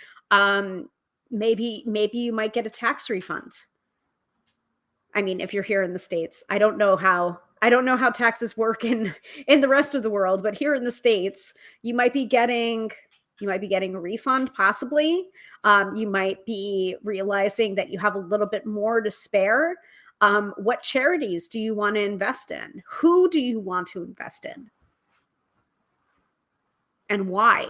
maybe you might get a tax refund. I mean, if you're here in the States. I don't know how taxes work in the rest of the world, but here in the States, you might be getting a refund, possibly. You might be realizing that you have a little bit more to spare. What charities do you want to invest in? Who do you want to invest in? And why?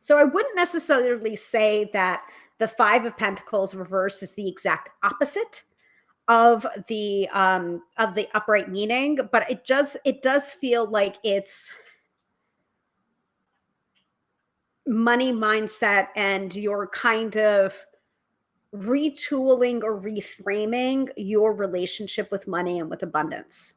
So I wouldn't necessarily say that the 5 of Pentacles reversed is the exact opposite of the upright meaning, but it does feel like it's money mindset, and you're kind of retooling or reframing your relationship with money and with abundance.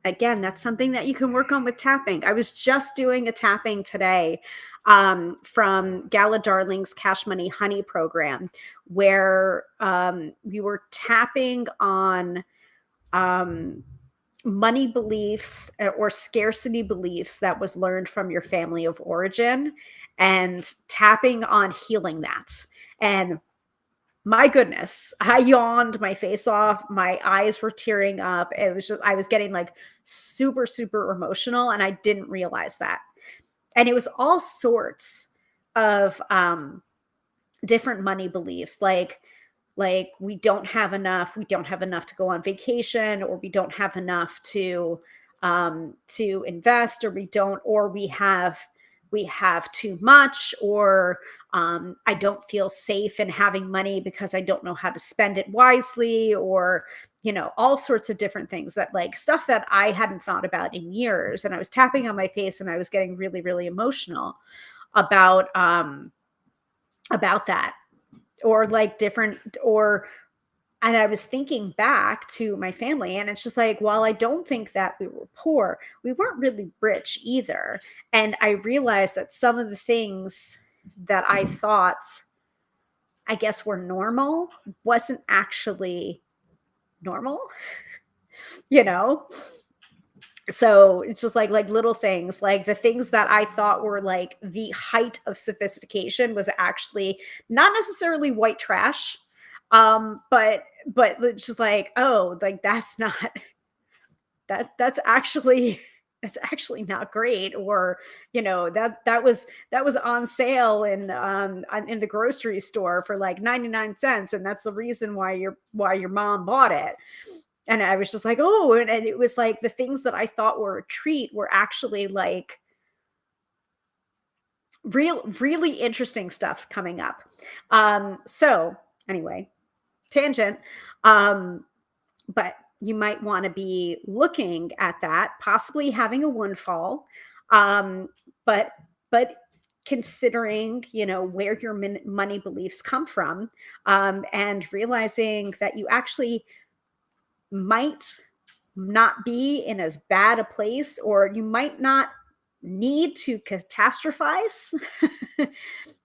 Again, that's something that you can work on with tapping. I was just doing a tapping today from Gala Darling's Cash Money Honey program, where we were tapping on money beliefs or scarcity beliefs that was learned from your family of origin, and tapping on healing that. And my goodness, I yawned my face off. My eyes were tearing up. It was just, I was getting like super, super emotional, and I didn't realize that. And it was all sorts of different money beliefs. Like, like we don't have enough, to go on vacation, or we don't have enough to invest, or we have too much, or I don't feel safe in having money because I don't know how to spend it wisely, or all sorts of different things, that like stuff that I hadn't thought about in years. And I was tapping on my face and I was getting really, really emotional about that, or like different, or and I was thinking back to my family, and it's just like, while I don't think that we were poor, we weren't really rich either. And I realized that some of the things that I thought, I guess, were normal wasn't actually normal, you know? So it's just like little things, like the things that I thought were like the height of sophistication was actually not necessarily white trash. But it's just like, oh, like that's not that's actually that's actually not great. Or that was on sale in the grocery store for like 99 cents, and that's the reason why your mom bought it. And I was just like, oh, and it was like the things that I thought were a treat were actually like really interesting stuff coming up. So anyway, tangent. Um, but you might want to be looking at that, possibly having a windfall. Um, but considering, where your money beliefs come from, and realizing that you actually might not be in as bad a place, or you might not need to catastrophize.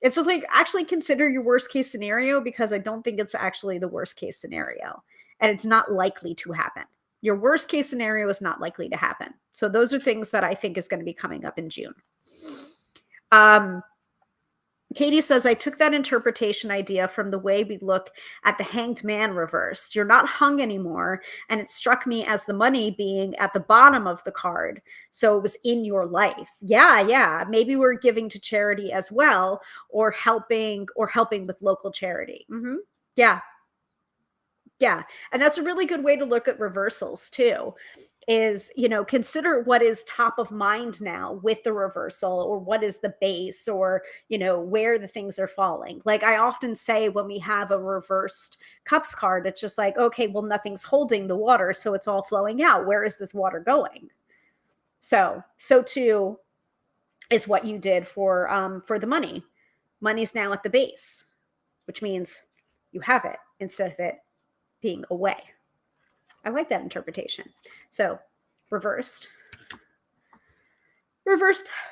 It's just like, actually consider your worst case scenario, because I don't think it's actually the worst case scenario, and it's not likely to happen. Your worst case scenario is not likely to happen. So those are things that I think is going to be coming up in June. Katie says, I took that interpretation idea from the way we look at the hanged man reversed. You're not hung anymore. And it struck me as the money being at the bottom of the card. So it was in your life. Yeah. Maybe we're giving to charity as well, or helping with local charity. Yeah. Yeah. And that's a really good way to look at reversals too, is, consider what is top of mind now with the reversal, or what is the base, or, where the things are falling. Like I often say, when we have a reversed cups card, it's just like, okay, well, nothing's holding the water, so it's all flowing out. Where is this water going? So too is what you did for the money. Money's now at the base, which means you have it instead of it being away. I like that interpretation. So reversed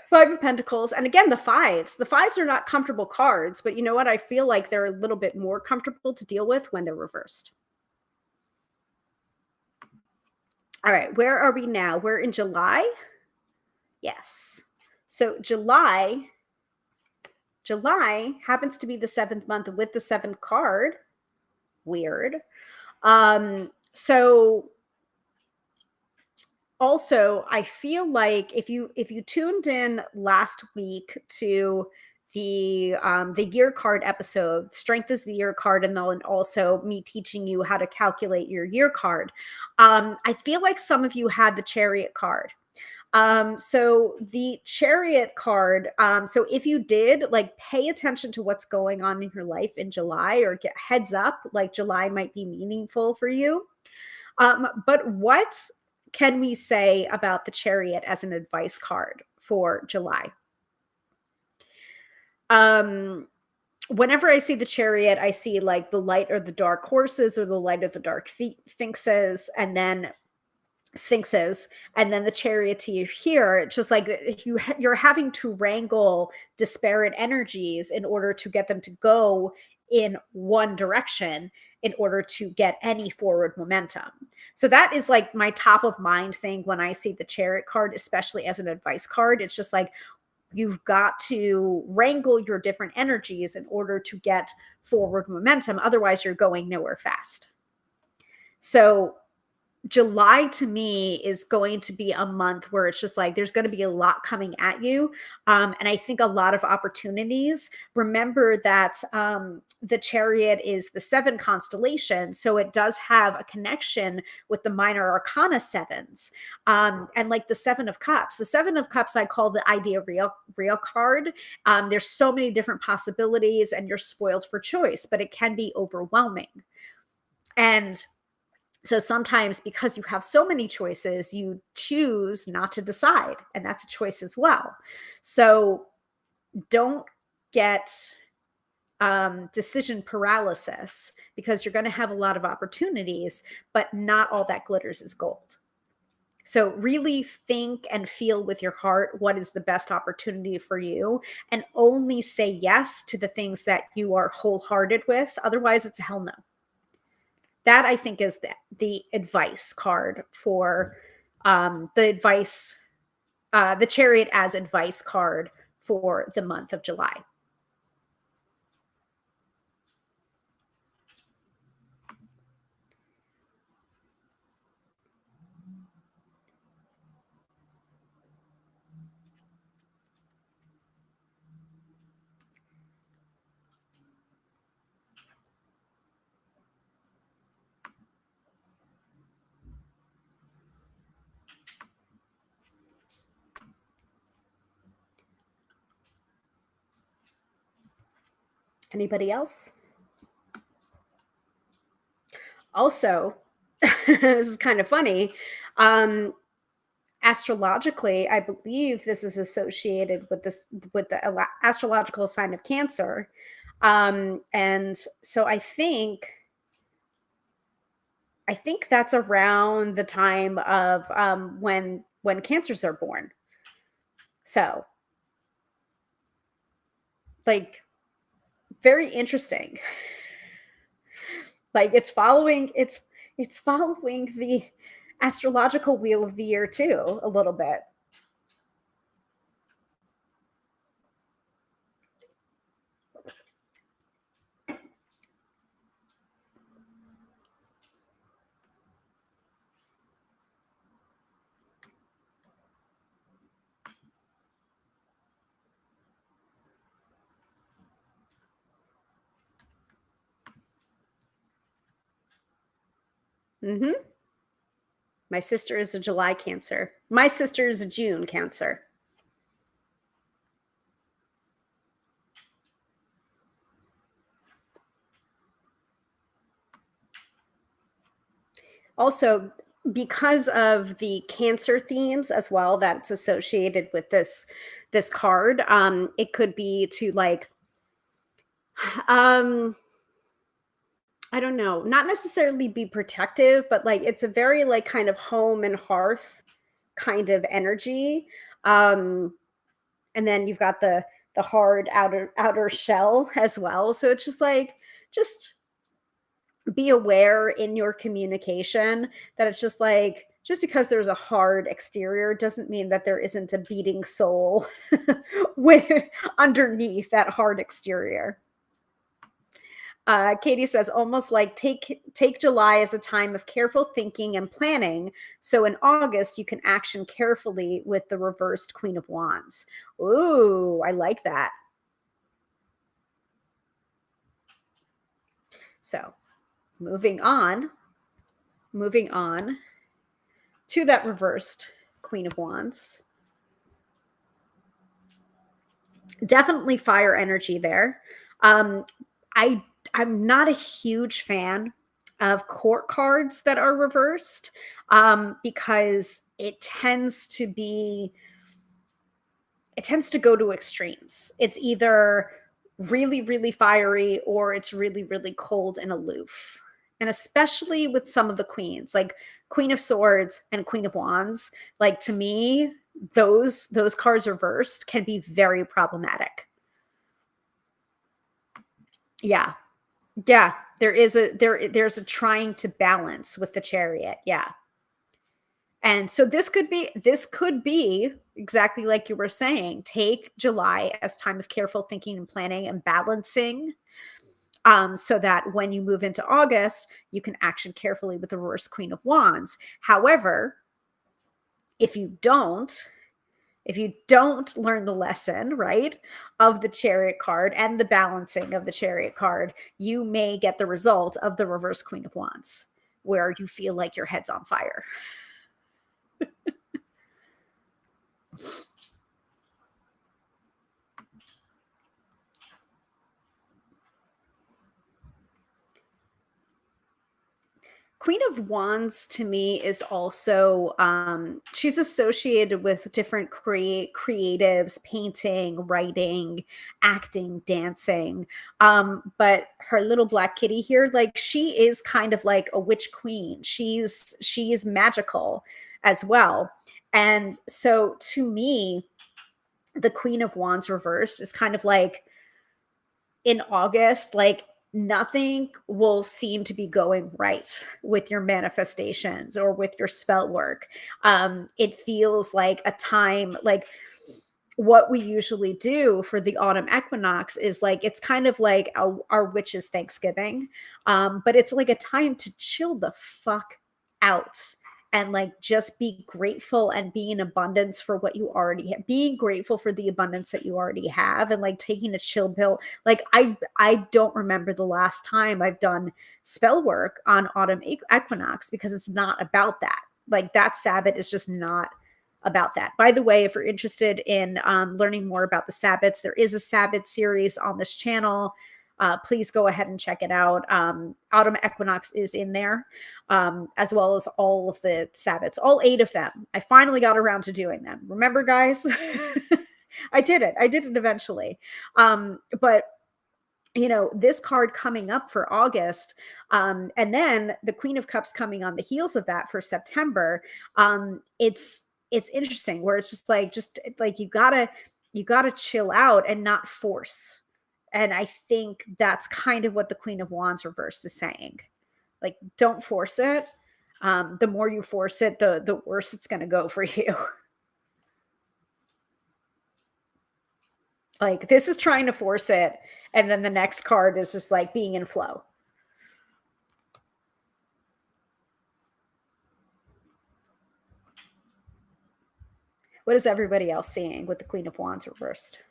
Five of Pentacles. And again, the fives are not comfortable cards, but you know what? I feel like they're a little bit more comfortable to deal with when they're reversed. All right, where are we now? We're in July. Yes. So July happens to be the 7th month with the 7th card. Weird. So also, I feel like if you tuned in last week to the year card episode, Strength is the year card, and then also me teaching you how to calculate your year card, I feel like some of you had the Chariot card. So the Chariot card, so if you did, like, pay attention to what's going on in your life in July, or get heads up, like July might be meaningful for you. But what can we say about the Chariot as an advice card for July? Whenever I see the Chariot, I see like the light or the dark horses, or the light or the dark sphinxes, and then the charioteer here. It's just like you're having to wrangle disparate energies in order to get them to go in one direction, in order to get any forward momentum. So that is like my top of mind thing when I see the Chariot card, especially as an advice card. It's just like, you've got to wrangle your different energies in order to get forward momentum. Otherwise, you're going nowhere fast. So July to me is going to be a month where it's just like there's going to be a lot coming at you. And I think a lot of opportunities. Remember that the Chariot is the seven constellation. So it does have a connection with the minor arcana sevens. And like the Seven of Cups. The Seven of Cups, I call the idea real card. There's so many different possibilities, and you're spoiled for choice, but it can be overwhelming. And so sometimes because you have so many choices, you choose not to decide, and that's a choice as well. So don't get decision paralysis, because you're going to have a lot of opportunities, but not all that glitters is gold. So really think and feel with your heart what is the best opportunity for you, and only say yes to the things that you are wholehearted with. Otherwise, it's a hell no. That I think is the advice card for the advice, the Chariot as advice card for the month of July. Anybody else? Also, this is kind of funny. Astrologically, I believe this is associated with the astrological sign of Cancer. And so I think that's around the time of when cancers are born. So, like, very interesting. Like it's following the astrological wheel of the year too a little bit. Hmm. My sister is a July Cancer. My sister is a June Cancer. Also, because of the Cancer themes as well that's associated with this card, it could be to like um I don't know, not necessarily be protective, but like it's a very like kind of home and hearth kind of energy. Um and then you've got the hard outer shell as well. So it's just like just be aware in your communication that it's just like just because there's a hard exterior doesn't mean that there isn't a beating soul with underneath that hard exterior. Katie says, almost like take July as a time of careful thinking and planning. So in August, you can action carefully with the reversed Queen of Wands. Ooh, I like that. So moving on to that reversed Queen of Wands. Definitely fire energy there. Um, I'm not a huge fan of court cards that are reversed, because it tends to go to extremes. It's either really, really fiery or it's really, really cold and aloof. And especially with some of the queens, like Queen of Swords and Queen of Wands, like to me, those cards reversed can be very problematic. Yeah. Yeah. There's a trying to balance with the Chariot. Yeah. And so this could be exactly like you were saying. Take July as time of careful thinking and planning and balancing. so that when you move into August, you can action carefully with the reverse Queen of Wands. However, if you don't, learn the lesson, right, of the Chariot card and the balancing of the Chariot card, you may get the result of the reverse Queen of Wands, where you feel like your head's on fire. Queen of Wands to me is also she's associated with different creatives, painting, writing, acting, dancing. But her little black kitty here, like she is kind of like a witch queen. She's magical as well. And so to me, the Queen of Wands reversed is kind of like in August, like nothing will seem to be going right with your manifestations or with your spell work. It feels like a time like what we usually do for the autumn equinox is like it's kind of like our witches Thanksgiving, but it's like a time to chill the fuck out and like just be grateful and be in abundance for what you already have, being grateful for the abundance that you already have, and like taking a chill pill. Like I don't remember the last time I've done spell work on autumn equinox, because it's not about that. Like that Sabbath is just not about that. By the way, if you're interested in learning more about the Sabbats, there is a Sabbath series on this channel. Please go ahead and check it out. Autumn equinox is in there, as well as all of the Sabbats, all 8 of them. I finally got around to doing them. Remember, guys? I did it. I did it eventually. But you know, this card coming up for August, and then the Queen of Cups coming on the heels of that for September. It's interesting where it's just like you gotta chill out and not force. And I think that's kind of what the Queen of Wands reversed is saying. Like, don't force it. The more you force it, the worse it's gonna go for you. Like this is trying to force it, and then the next card is just like being in flow. What is everybody else seeing with the Queen of Wands reversed?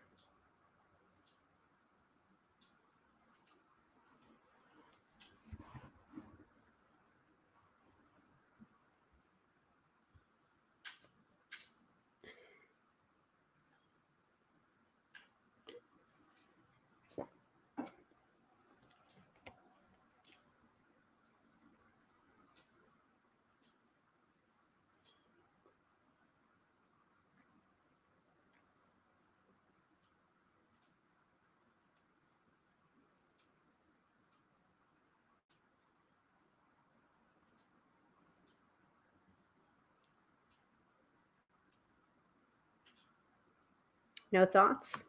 No thoughts?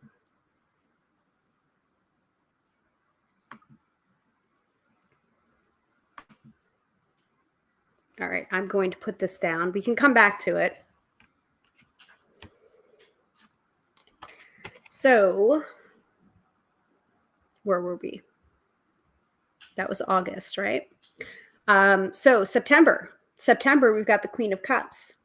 All right, I'm going to put this down. We can come back to it. So, where were we? That was August, right? So September, we've got the Queen of Cups.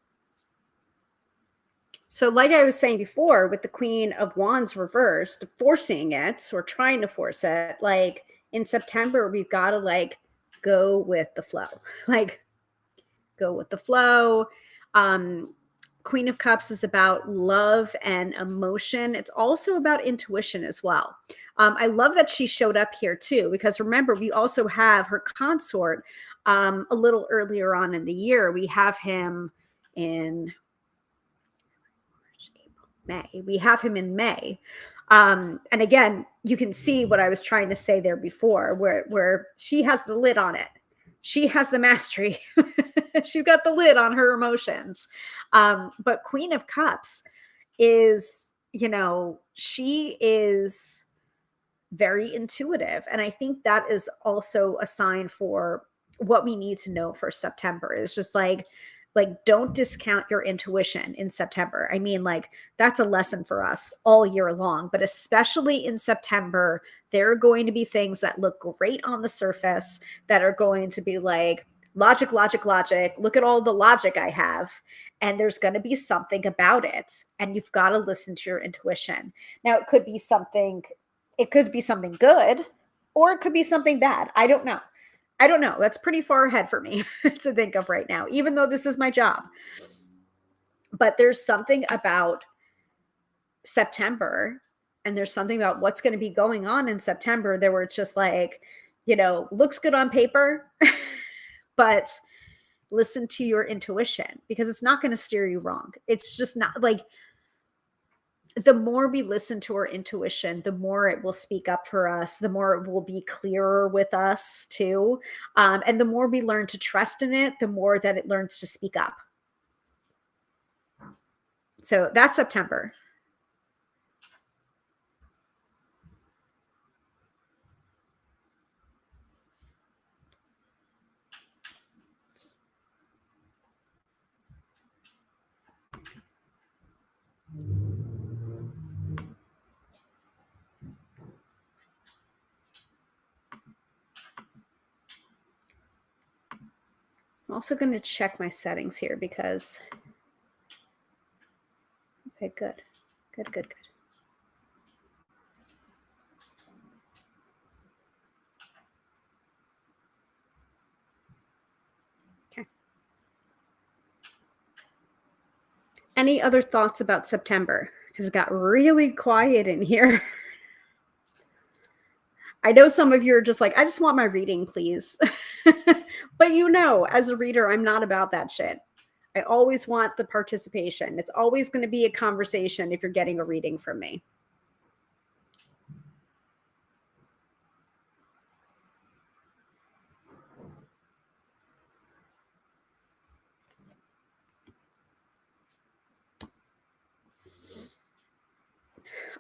So like I was saying before, with the Queen of Wands reversed, forcing it or trying to force it, like in September, we've got to like go with the flow, like go with the flow. Queen of Cups is about love and emotion. It's also about intuition as well. I love that she showed up here too, because remember, we also have her consort a little earlier on in the year. We have him in May. We have him in May. And again, you can see what I was trying to say there before, where she has the lid on it. She has the mastery. She's got the lid on her emotions. But Queen of Cups is, you know, she is very intuitive. And I think that is also a sign for what we need to know for September. Is just like Like, don't discount your intuition in September. I mean, like, that's a lesson for us all year long, but especially in September, there are going to be things that look great on the surface that are going to be like, logic, logic, logic. Look at all the logic I have. And there's going to be something about it. And you've got to listen to your intuition. Now, it could be something good, or it could be something bad. I don't know. I don't know. That's pretty far ahead for me to think of right now, even though this is my job. But there's something about September, and there's something about what's going to be going on in September there where it's just like, looks good on paper, but listen to your intuition, because it's not going to steer you wrong. It's just not like, the more we listen to our intuition, the more it will speak up for us, the more it will be clearer with us too. And the more we learn to trust in it, the more that it learns to speak up. So that's September. I'm also going to check my settings here because, okay, good. Okay. Any other thoughts about September? Because it got really quiet in here. I know some of you are just like, I just want my reading, please. But as a reader, I'm not about that shit. I always want the participation. It's always going to be a conversation if you're getting a reading from me.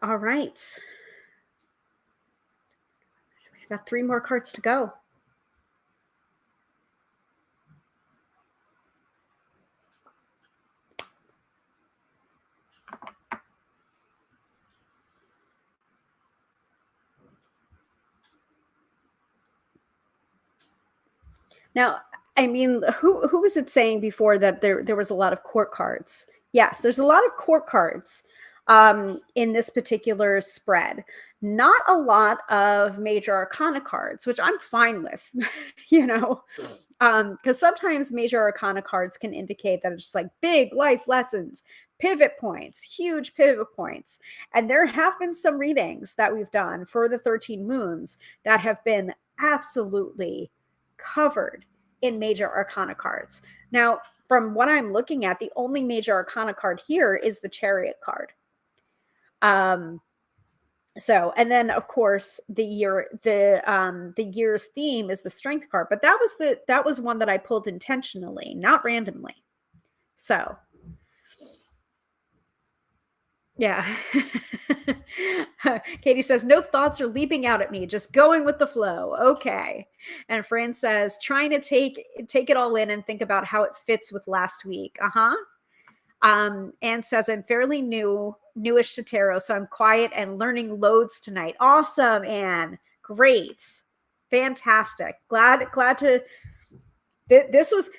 All right. We've got 3 more cards to go. Now, I mean, who was it saying before that there was a lot of court cards? Yes, there's a lot of court cards in this particular spread. Not a lot of major arcana cards, which I'm fine with, because sometimes major arcana cards can indicate that it's just like big life lessons, pivot points, huge pivot points. And there have been some readings that we've done for the 13 moons that have been absolutely covered in major arcana cards. Now, from what I'm looking at, the only major arcana card here is the Chariot card. So, and then of course the year's theme is the Strength card, but that was one that I pulled intentionally, not randomly. So, yeah. Katie says, no thoughts are leaping out at me, just going with the flow. Okay. And Fran says, trying to take it all in and think about how it fits with last week. Anne says, I'm fairly newish to tarot, so I'm quiet and learning loads tonight. Awesome, Anne. Great. Fantastic. Glad to this was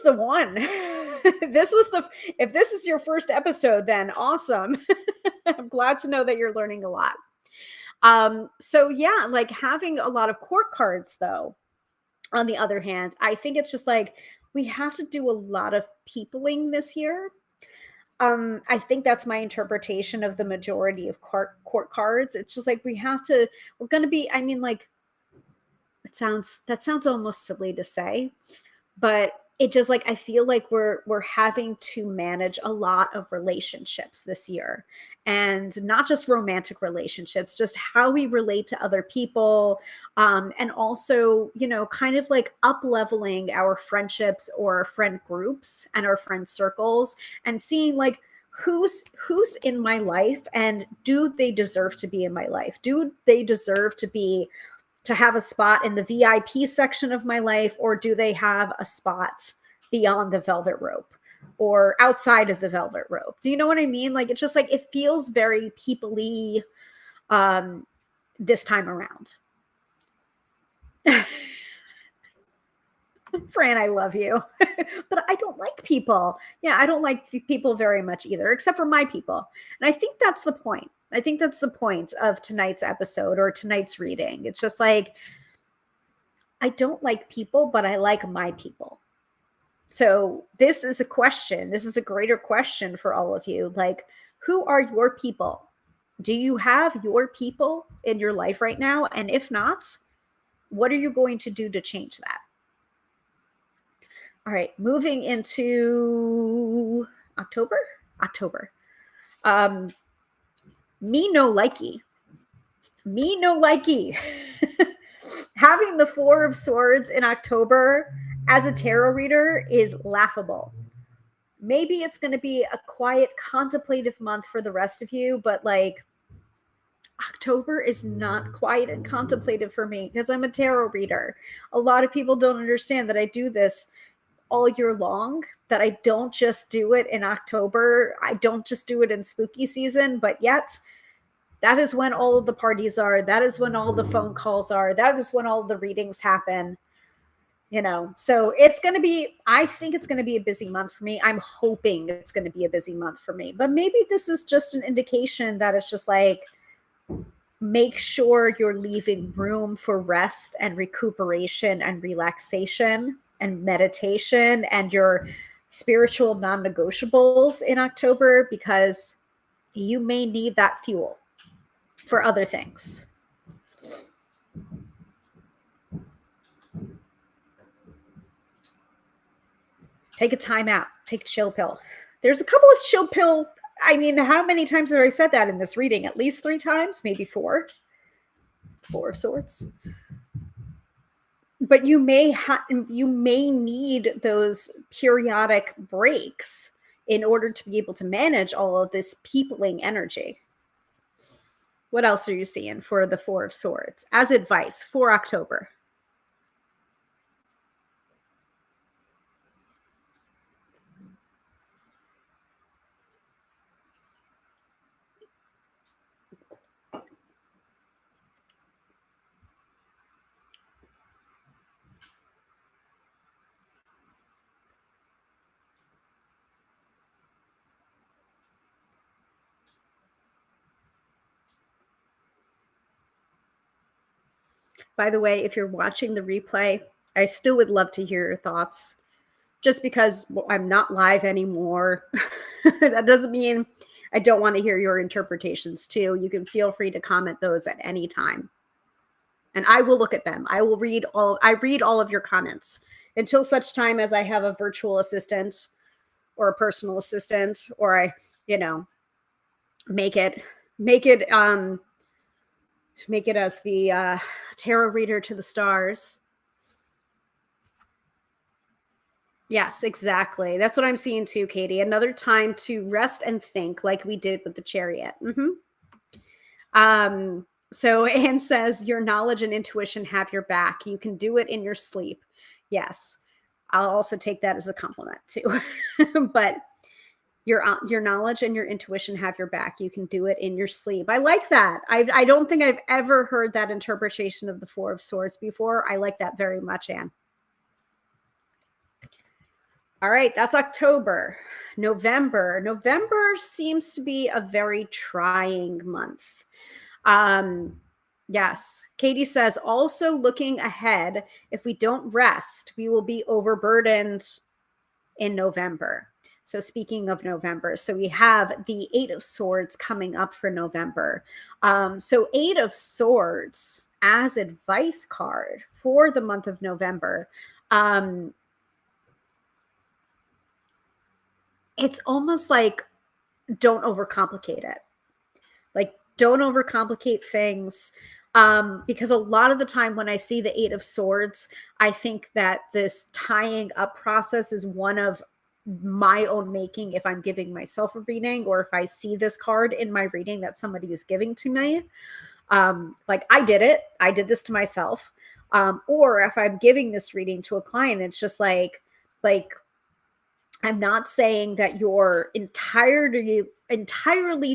the one. If this is your first episode, then awesome. I'm glad to know that you're learning a lot. So yeah, like having a lot of court cards though, on the other hand, I think it's just like we have to do a lot of peopling this year. I think that's my interpretation of the majority of court cards. It's just like we're going to be, I mean, like, that sounds almost silly to say, but it just like, I feel like we're having to manage a lot of relationships this year, and not just romantic relationships, just how we relate to other people. And also, kind of like up leveling our friendships or friend groups and our friend circles, and seeing like who's in my life, and do they deserve to be in my life? Do they deserve to have a spot in the VIP section of my life, or do they have a spot beyond the velvet rope or outside of the velvet rope. Do you know what I mean? Like, it's just like, it feels very people-y this time around. Fran, I love you, but I don't like people. Yeah, I don't like people very much either, except for my people. And I think that's the point. I think that's the point of tonight's episode or tonight's reading. It's just like, I don't like people, but I like my people. So this is a question. This is a greater question for all of you. Like, who are your people? Do you have your people in your life right now? And if not, what are you going to do to change that? All right, moving into October. Me no likey. Having the Four of Swords in October as a tarot reader is laughable. Maybe it's going to be a quiet, contemplative month for the rest of you, but like, October is not quiet and contemplative for me because I'm a tarot reader. A lot of people don't understand that I do this all year long, that I don't just do it in October. I don't just do it in spooky season, but yet that is when all of the parties are. That is when all the phone calls are. That is when all the readings happen. You know, so it's going to be, I think it's going to be a busy month for me. I'm hoping it's going to be a busy month for me, but maybe this is just an indication that it's just like, make sure you're leaving room for rest and recuperation and relaxation and meditation and your spiritual non-negotiables in October, because you may need that fuel for other things. Take a time out, take a chill pill. There's a couple of chill pill. I mean, how many times have I said that in this reading? At least 3 times, maybe 4. 4 of Swords. But you may need those periodic breaks in order to be able to manage all of this peopling energy. What else are you seeing for the Four of Swords as advice for October? By the way, if you're watching the replay, I still would love to hear your thoughts. Just because I'm not live anymore, that doesn't mean I don't want to hear your interpretations too. You can feel free to comment those at any time, and I will look at them. I read all of your comments until such time as I have a virtual assistant or a personal assistant, or I, make it as the tarot reader to the stars. Yes, exactly. That's what I'm seeing too, Katie. Another time to rest and think, like we did with the Chariot. So Anne says, your knowledge and intuition have your back. You can do it in your sleep. Yes. I'll also take that as a compliment too. But your knowledge and your intuition have your back. You can do it in your sleep. I like that. I don't think I've ever heard that interpretation of the Four of Swords before. I like that very much, Anne. All right, that's October. November seems to be a very trying month. Yes, Katie says, also looking ahead, if we don't rest, we will be overburdened in November. So speaking of November, so we have the 8 of Swords coming up for November. So 8 of Swords as advice card for the month of November. It's almost like, don't overcomplicate it. Like, don't overcomplicate things. Because a lot of the time when I see the 8 of Swords, I think that this tying up process is one of my own making if I'm giving myself a reading, or if I see this card in my reading that somebody is giving to me. Like, I did this to myself. Or if I'm giving this reading to a client, it's just like I'm not saying that you're entirely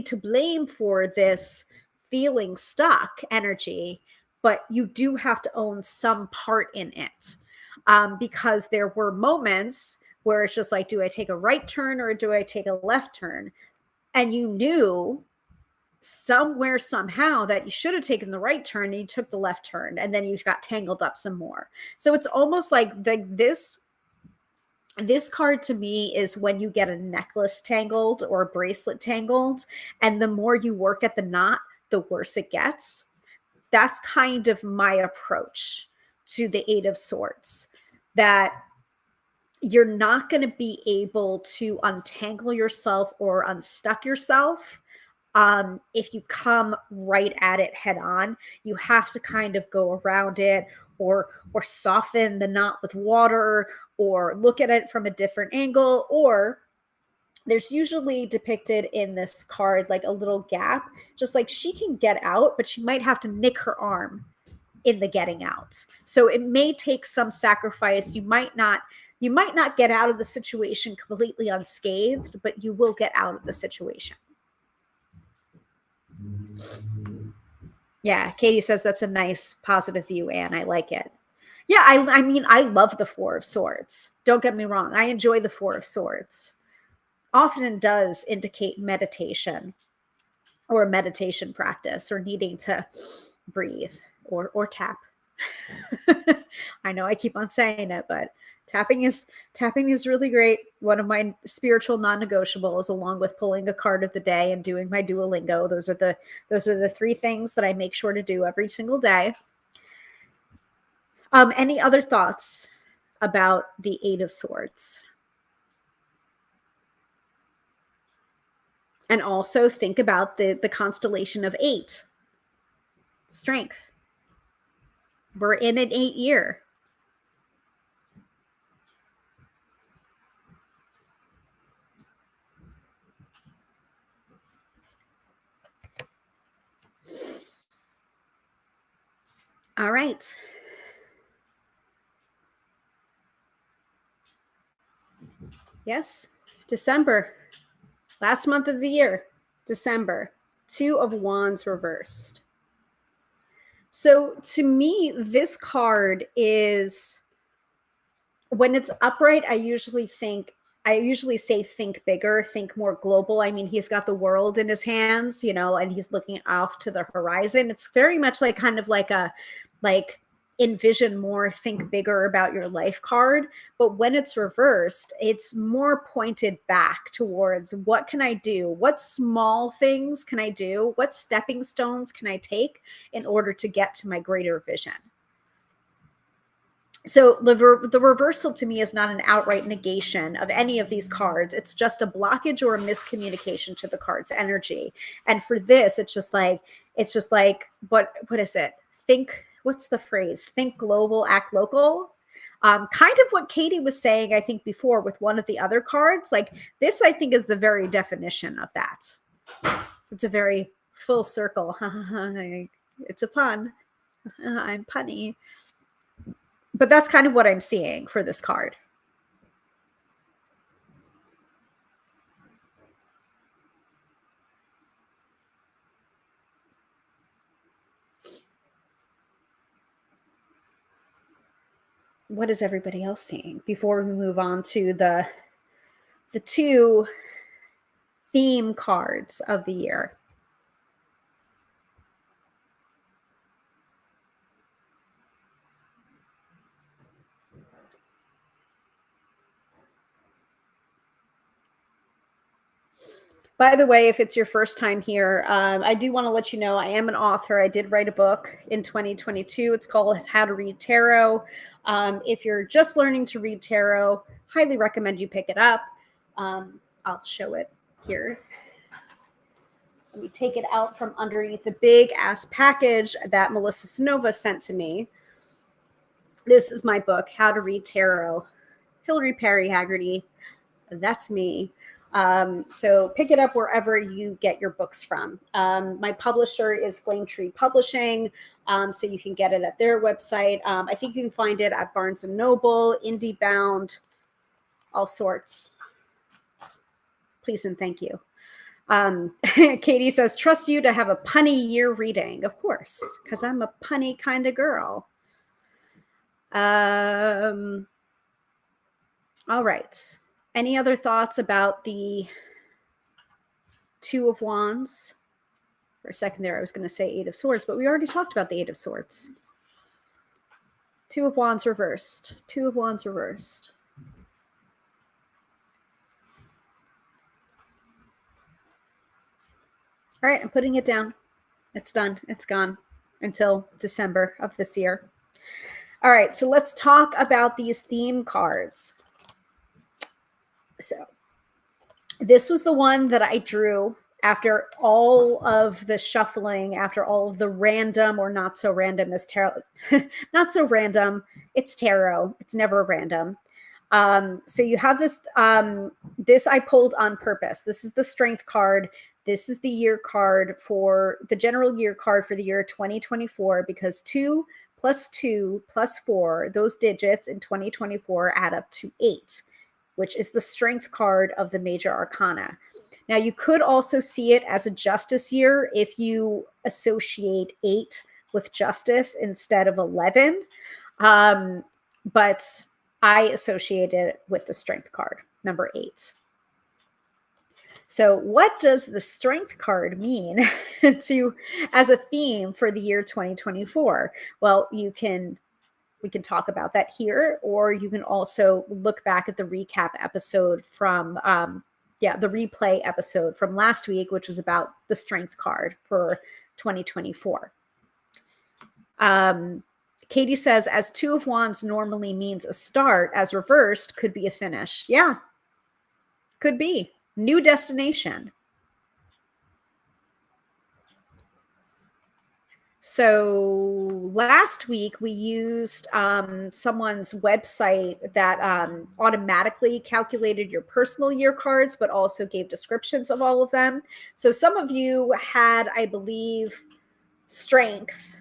to blame for this feeling stuck energy, but you do have to own some part in it. Because there were moments where it's just like, do I take a right turn or do I take a left turn? And you knew somewhere, somehow, that you should have taken the right turn and you took the left turn, and then you got tangled up some more. So it's almost like this card to me is when you get a necklace tangled or a bracelet tangled, and the more you work at the knot, the worse it gets. That's kind of my approach to the Eight of Swords, that you're not going to be able to untangle yourself or unstuck yourself if you come right at it head on. You have to kind of go around it, or soften the knot with water, or look at it from a different angle, or there's usually depicted in this card like a little gap, just like she can get out, but she might have to nick her arm in the getting out. So it may take some sacrifice. You might not get out of the situation completely unscathed, but you will get out of the situation. Yeah, Katie says that's a nice positive view, Anne. I like it. Yeah, I mean, I love the Four of Swords. Don't get me wrong. I enjoy the Four of Swords. Often does indicate meditation or a meditation practice, or needing to breathe or tap. I know I keep on saying it, but tapping is really great. One of my spiritual non-negotiables, along with pulling a card of the day and doing my Duolingo. Those are the three things that I make sure to do every single day. Any other thoughts about the Eight of Swords? And also think about the constellation of 8. Strength. We're in an 8 year. All right. Yes, December. Last month of the year, December. 2 of Wands reversed. So to me, this card is, when it's upright, I usually say think bigger, think more global. I mean, he's got the world in his hands, and he's looking off to the horizon. It's very much like kind of like a envision more, think bigger about your life card. But when it's reversed, it's more pointed back towards, what can I do? What small things can I do? What stepping stones can I take in order to get to my greater vision? So the reversal to me is not an outright negation of any of these cards. It's just a blockage or a miscommunication to the card's energy. And for this, it's just like, what is it? What's the phrase? Think global, act local. Kind of what Katie was saying, I think, before with one of the other cards. Like, this, I think, is the very definition of that. It's a very full circle. It's a pun. I'm punny. But that's kind of what I'm seeing for this card. What is everybody else seeing before we move on to the 2 theme cards of the year? By the way, if it's your first time here, I do want to let you know I am an author. I did write a book in 2022. It's called How to Read Tarot. If you're just learning to read tarot, highly recommend you pick it up. I'll show it here. Let me take it out from underneath the big ass package that Melissa Sonova sent to me. This is my book, How to Read Tarot. Hillary Perry Haggerty. That's me. So pick it up wherever you get your books from. My publisher is Flame Tree Publishing, so you can get it at their website. I think you can find it at Barnes & Noble, IndieBound, all sorts. Please and thank you. Katie says, trust you to have a punny year reading. Of course, because I'm a punny kind of girl. All right. Any other thoughts about the Two of Wands? For a second there, I was going to say Eight of Swords, but we already talked about the Eight of Swords. Two of Wands reversed. Two of Wands reversed. All right, I'm putting it down. It's done. It's gone until December of this year. All right, so let's talk about these theme cards. So this was the one that I drew after all of the shuffling, after all of the random or not so random as tarot. Not so random. It's tarot. It's never random. So you have this, this I pulled on purpose. This is the strength card. This is the year card for the general year card for the year 2024, because 2 + 2 + 4, those digits in 2024 add up to 8, which is the strength card of the major arcana. Now, you could also see it as a justice year if you associate 8 with justice instead of 11. But I associate it with the strength card, number 8. So what does the strength card mean as a theme for the year 2024? Well, we can talk about that here, or you can also look back at the recap episode from, the replay episode from last week, which was about the strength card for 2024. Katie says, as Two of Wands normally means a start, as reversed could be a finish. Yeah, could be. New destination. So last week we used someone's website that automatically calculated your personal year cards, but also gave descriptions of all of them. So some of you had, I believe, strength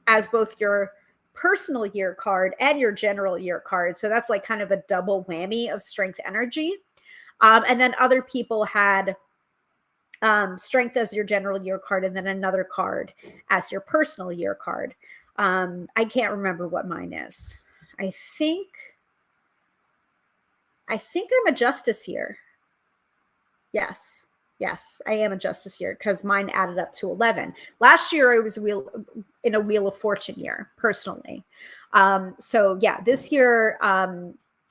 as both your personal year card and your general year card. So that's like kind of a double whammy of strength energy. And then other people had strength as your general year card, and then another card as your personal year card. I can't remember what mine is. I think I'm a justice here. Yes, I am a justice here because mine added up to 11. Last year I was in a Wheel of Fortune year personally. So yeah, this year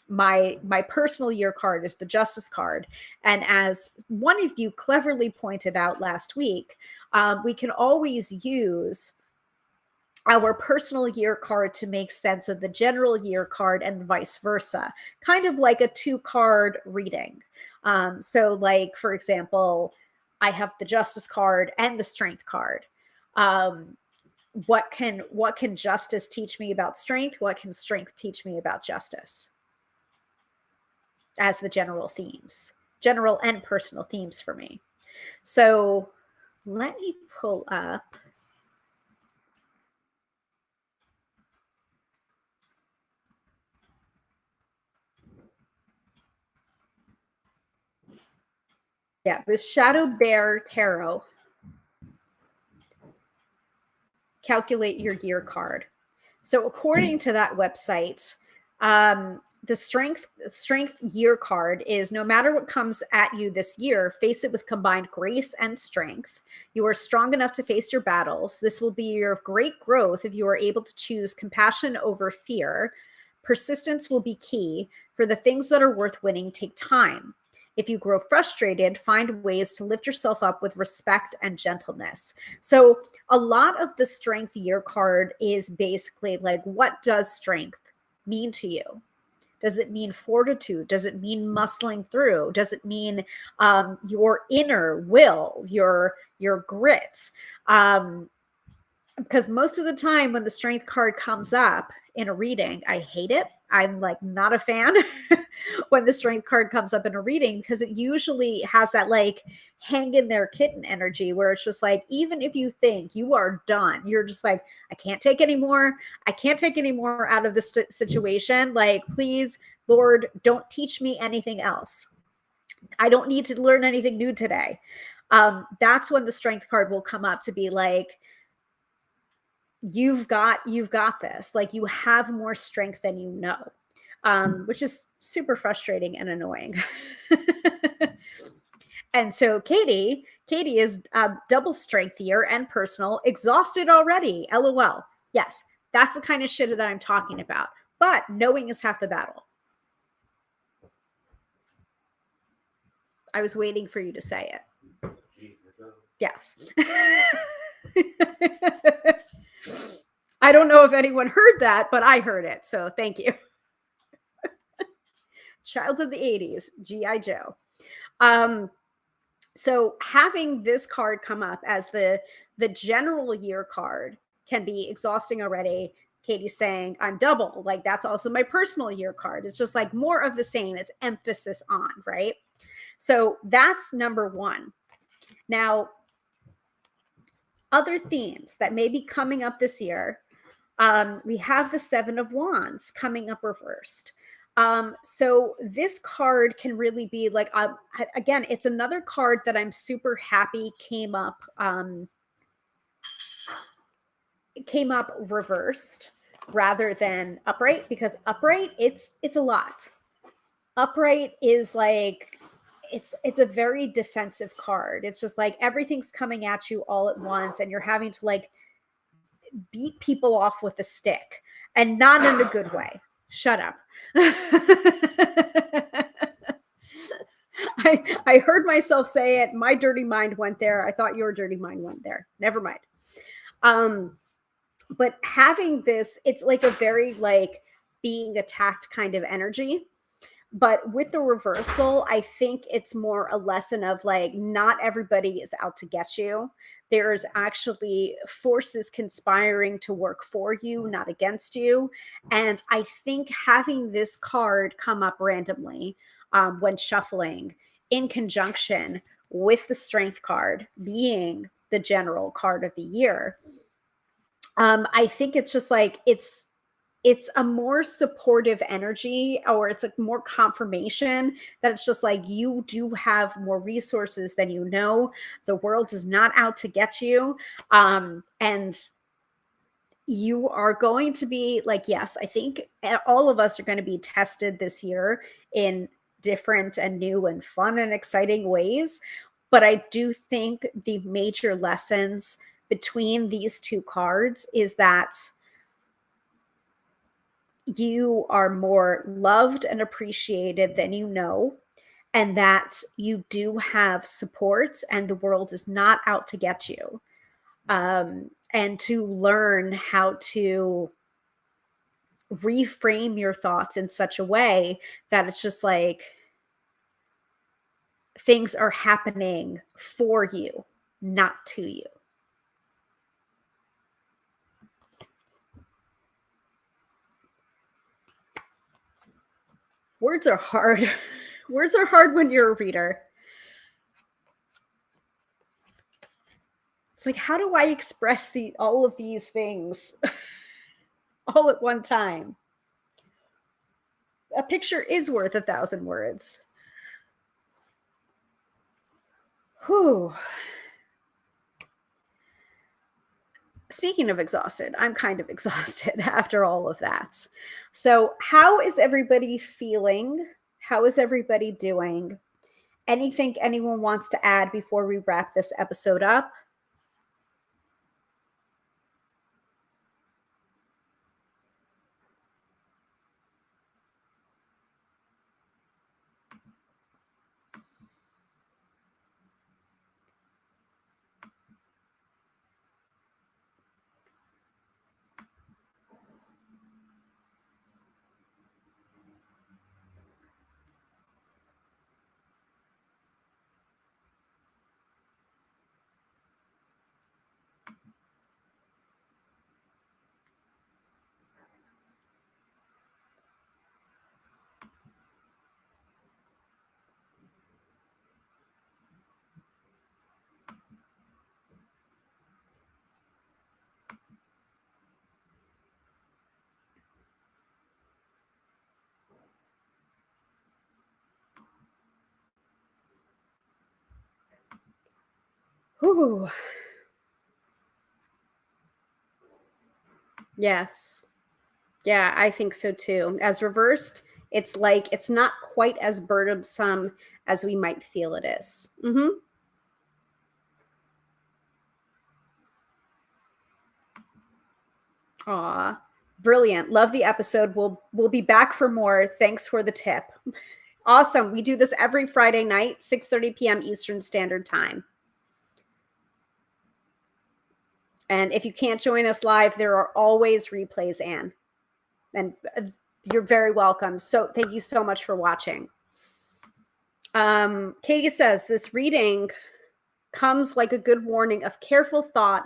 my personal year card is the Justice card. And as one of you cleverly pointed out last week, we can always use our personal year card to make sense of the general year card and vice versa, kind of like a 2-card reading. So like, for example, I have the Justice card and the Strength card. What can Justice teach me about Strength? What can Strength teach me about Justice? As the general themes, general and personal themes for me. So let me pull up. Yeah, this Shadow Bear Tarot. Calculate your year card. So according to that website, the strength year card is, no matter what comes at you this year, face it with combined grace and strength. You are strong enough to face your battles. This will be your great growth if you are able to choose compassion over fear. Persistence will be key. For the things that are worth winning take time. If you grow frustrated, find ways to lift yourself up with respect and gentleness. So a lot of the strength year card is basically like, what does strength mean to you? Does it mean fortitude? Does it mean muscling through? Does it mean your inner will, your grit? Because most of the time when the strength card comes up in a reading, I hate it. I'm like not a fan when the strength card comes up in a reading, because it usually has that like hang in there kitten energy where it's just like, even if you think you are done, you're just like, I can't take any more. I can't take any more out of this situation. Like, please, Lord, don't teach me anything else. I don't need to learn anything new today. That's when the strength card will come up to be like, you've got this. Like, you have more strength than you know, which is super frustrating and annoying. And so Katie is double strength here and personal, exhausted already. LOL. Yes, that's the kind of shit that I'm talking about. But knowing is half the battle. I was waiting for you to say it. Yes. I don't know if anyone heard that, but I heard it. So thank you. Child of the 80s, G.I. Joe. So having this card come up as the general year card can be exhausting already. Katie's saying, I'm double. Like, that's also my personal year card. It's just like more of the same. It's emphasis on, right? So that's number one. Now, other themes that may be coming up this year, we have the Seven of Wands coming up reversed. So this card can really be like, again, it's another card that I'm super happy came up reversed rather than upright, because upright, it's a lot. Upright is like, it's a very defensive card. It's just like everything's coming at you all at once, and you're having to like beat people off with a stick, and not in a good way. Shut up. I heard myself say it. My dirty mind went there. I thought your dirty mind went there. Never mind. But having this, it's like a very like being attacked kind of energy. But with the reversal, I think it's more a lesson of like, not everybody is out to get you. There's actually forces conspiring to work for you, not against you. And I think having this card come up randomly when shuffling in conjunction with the strength card being the general card of the year, I think it's just like, it's a more supportive energy, or it's a more confirmation that it's just like, you do have more resources than you know. The world is not out to get you. And you are going to be like, yes, I think all of us are going to be tested this year in different and new and fun and exciting ways. But I do think the major lessons between these two cards is that you are more loved and appreciated than you know, and that you do have support, and the world is not out to get you. And to learn how to reframe your thoughts in such a way that it's just like things are happening for you, not to you. Words are hard. Words are hard when you're a reader. It's like, how do I express all of these things all at one time? A picture is worth 1,000 words. Whew. Speaking of exhausted, I'm kind of exhausted after all of that. So, how is everybody feeling? How is everybody doing? Anything anyone wants to add before we wrap this episode up? Ooh. Yes. Yeah, I think so too. As reversed, it's like it's not quite as burdensome as we might feel it is. Mm-hmm. Aw. Brilliant. Love the episode. We'll be back for more. Thanks for the tip. Awesome. We do this every Friday night, 6:30 p.m. Eastern Standard Time. And if you can't join us live, there are always replays, Anne. And you're very welcome. So thank you so much for watching. Katie says, this reading comes like a good warning of careful thought,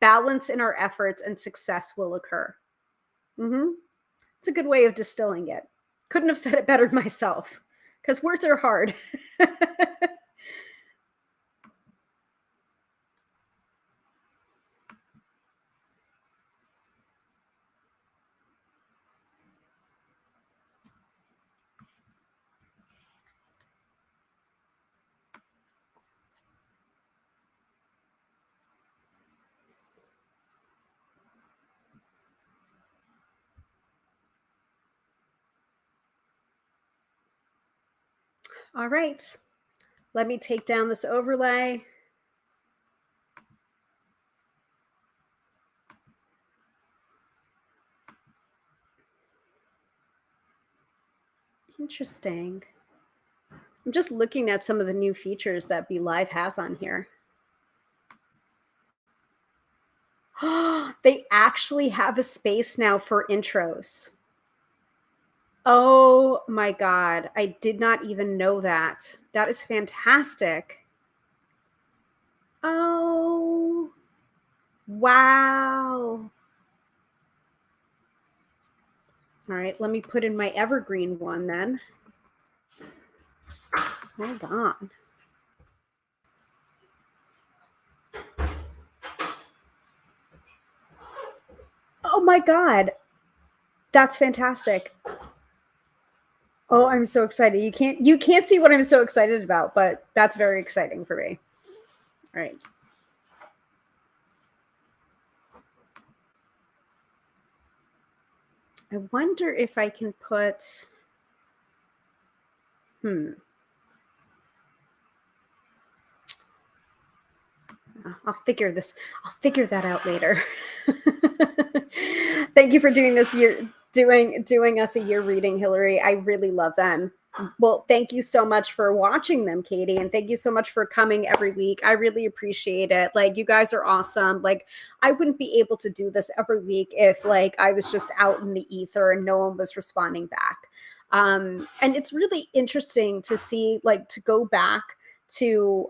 balance in our efforts, and success will occur. Mm-hmm. It's a good way of distilling it. Couldn't have said it better myself, because words are hard. All right. Let me take down this overlay. Interesting. I'm just looking at some of the new features that Be Live has on here. They actually have a space now for intros. Oh my God. I did not even know that. That is fantastic. Oh, wow. All right, let me put in my evergreen one then. Hold on. Oh my God. That's fantastic. Oh, I'm so excited. You can't see what I'm so excited about, but that's very exciting for me. All right. I wonder if I can put I'll figure that out later. Thank you for doing this year doing us a year reading, Hillary. I really love them. Well, thank you so much for watching them, Katie, and thank you so much for coming every week. I really appreciate it. Like, you guys are awesome. Like, I wouldn't be able to do this every week if like I was just out in the ether and no one was responding back. And it's really interesting to see, like, to go back to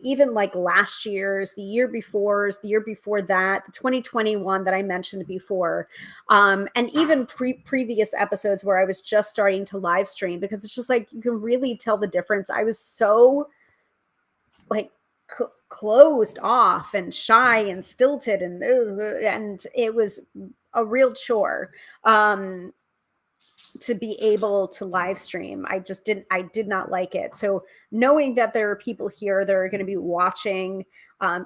even like last year's, the year before's, the year before that, the 2021 that I mentioned before, and even previous episodes where I was just starting to live stream, because it's just like you can really tell the difference. I was so like closed off and shy and stilted, and it was a real chore. To be able to live stream, I did not like it. So knowing that there are people here that are going to be watching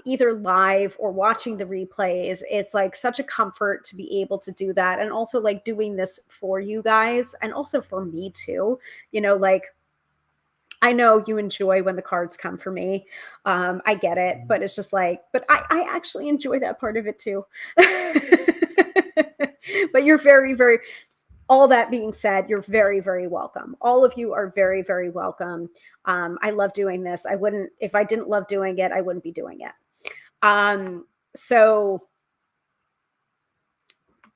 either live or watching the replays, it's like such a comfort to be able to do that. And also like doing this for you guys, and also for me too, like, I know you enjoy when the cards come for me. I get it, but it's just like, but I actually enjoy that part of it too. But you're very, very, all that being said, you're very, very welcome. All of you are very, very welcome. I love doing this. If I didn't love doing it, I wouldn't be doing it. So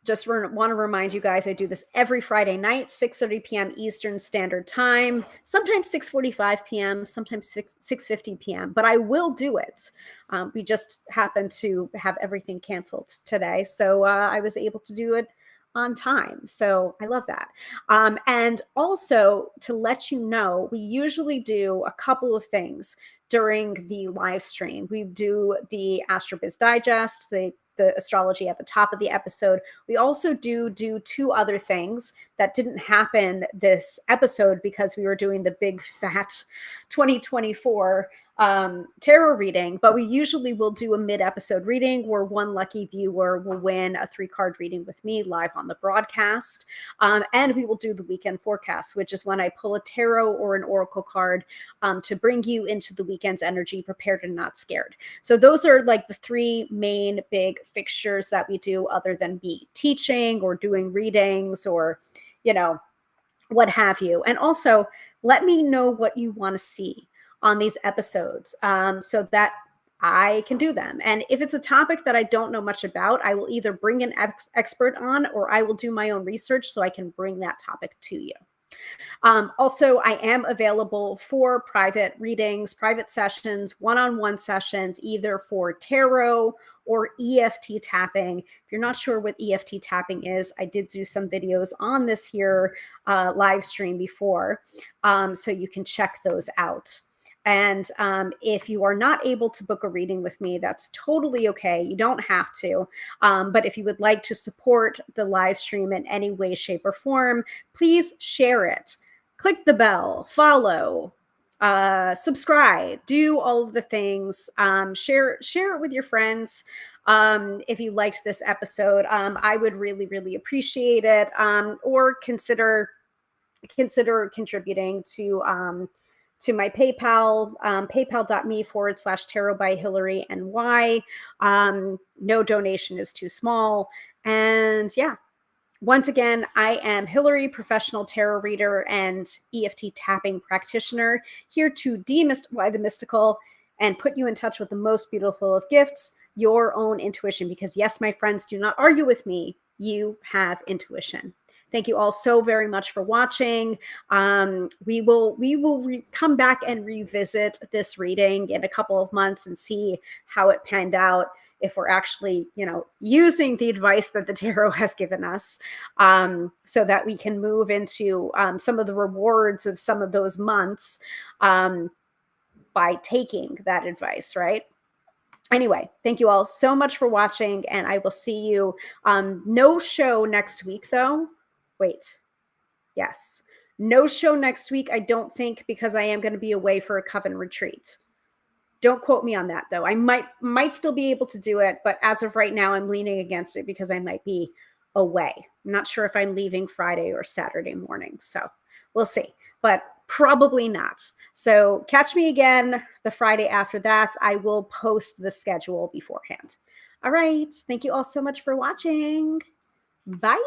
just want to remind you guys, I do this every Friday night, 6:30 p.m. Eastern Standard Time, sometimes 6:45 p.m., sometimes 6:50 p.m., but I will do it. We just happened to have everything canceled today, so I was able to do it on time. So I love that. And also to let you know, we usually do a couple of things during the live stream. We do the AstroBiz Digest, the astrology at the top of the episode. We also do two other things that didn't happen this episode because we were doing the big fat 2024 tarot reading, but we usually will do a mid-episode reading where one lucky viewer will win a 3-card reading with me live on the broadcast. And we will do the weekend forecast, which is when I pull a tarot or an oracle card to bring you into the weekend's energy, prepared and not scared. So those are like the 3 main big fixtures that we do, other than me teaching or doing readings or, what have you. And also, let me know what you want to see on these episodes so that I can do them. And if it's a topic that I don't know much about, I will either bring an expert on or I will do my own research so I can bring that topic to you. Also, I am available for private readings, private sessions, one-on-one sessions, either for tarot or EFT tapping. If you're not sure what EFT tapping is, I did do some videos on this here live stream before, so you can check those out. And if you are not able to book a reading with me, that's totally okay. You don't have to. But if you would like to support the live stream in any way, shape, or form, please share it. Click the bell, follow, subscribe, do all of the things. Share it with your friends. If you liked this episode, I would really, really appreciate it. Or consider contributing to my PayPal, paypal.me/tarot by Hillary NY. No donation is too small. And yeah, once again, I am Hillary, professional tarot reader and EFT tapping practitioner, here to demystify the mystical and put you in touch with the most beautiful of gifts, your own intuition. Because yes, my friends, do not argue with me. You have intuition. Thank you all so very much for watching. We will come back and revisit this reading in a couple of months and see how it panned out, if we're actually, using the advice that the tarot has given us, so that we can move into some of the rewards of some of those months by taking that advice, right? Anyway, thank you all so much for watching, and I will see you. No show next week, though. Wait. Yes. No show next week, I don't think, because I am going to be away for a coven retreat. Don't quote me on that, though. I might still be able to do it, but as of right now, I'm leaning against it because I might be away. I'm not sure if I'm leaving Friday or Saturday morning, so we'll see, but probably not. So catch me again the Friday after that. I will post the schedule beforehand. All right. Thank you all so much for watching. Bye.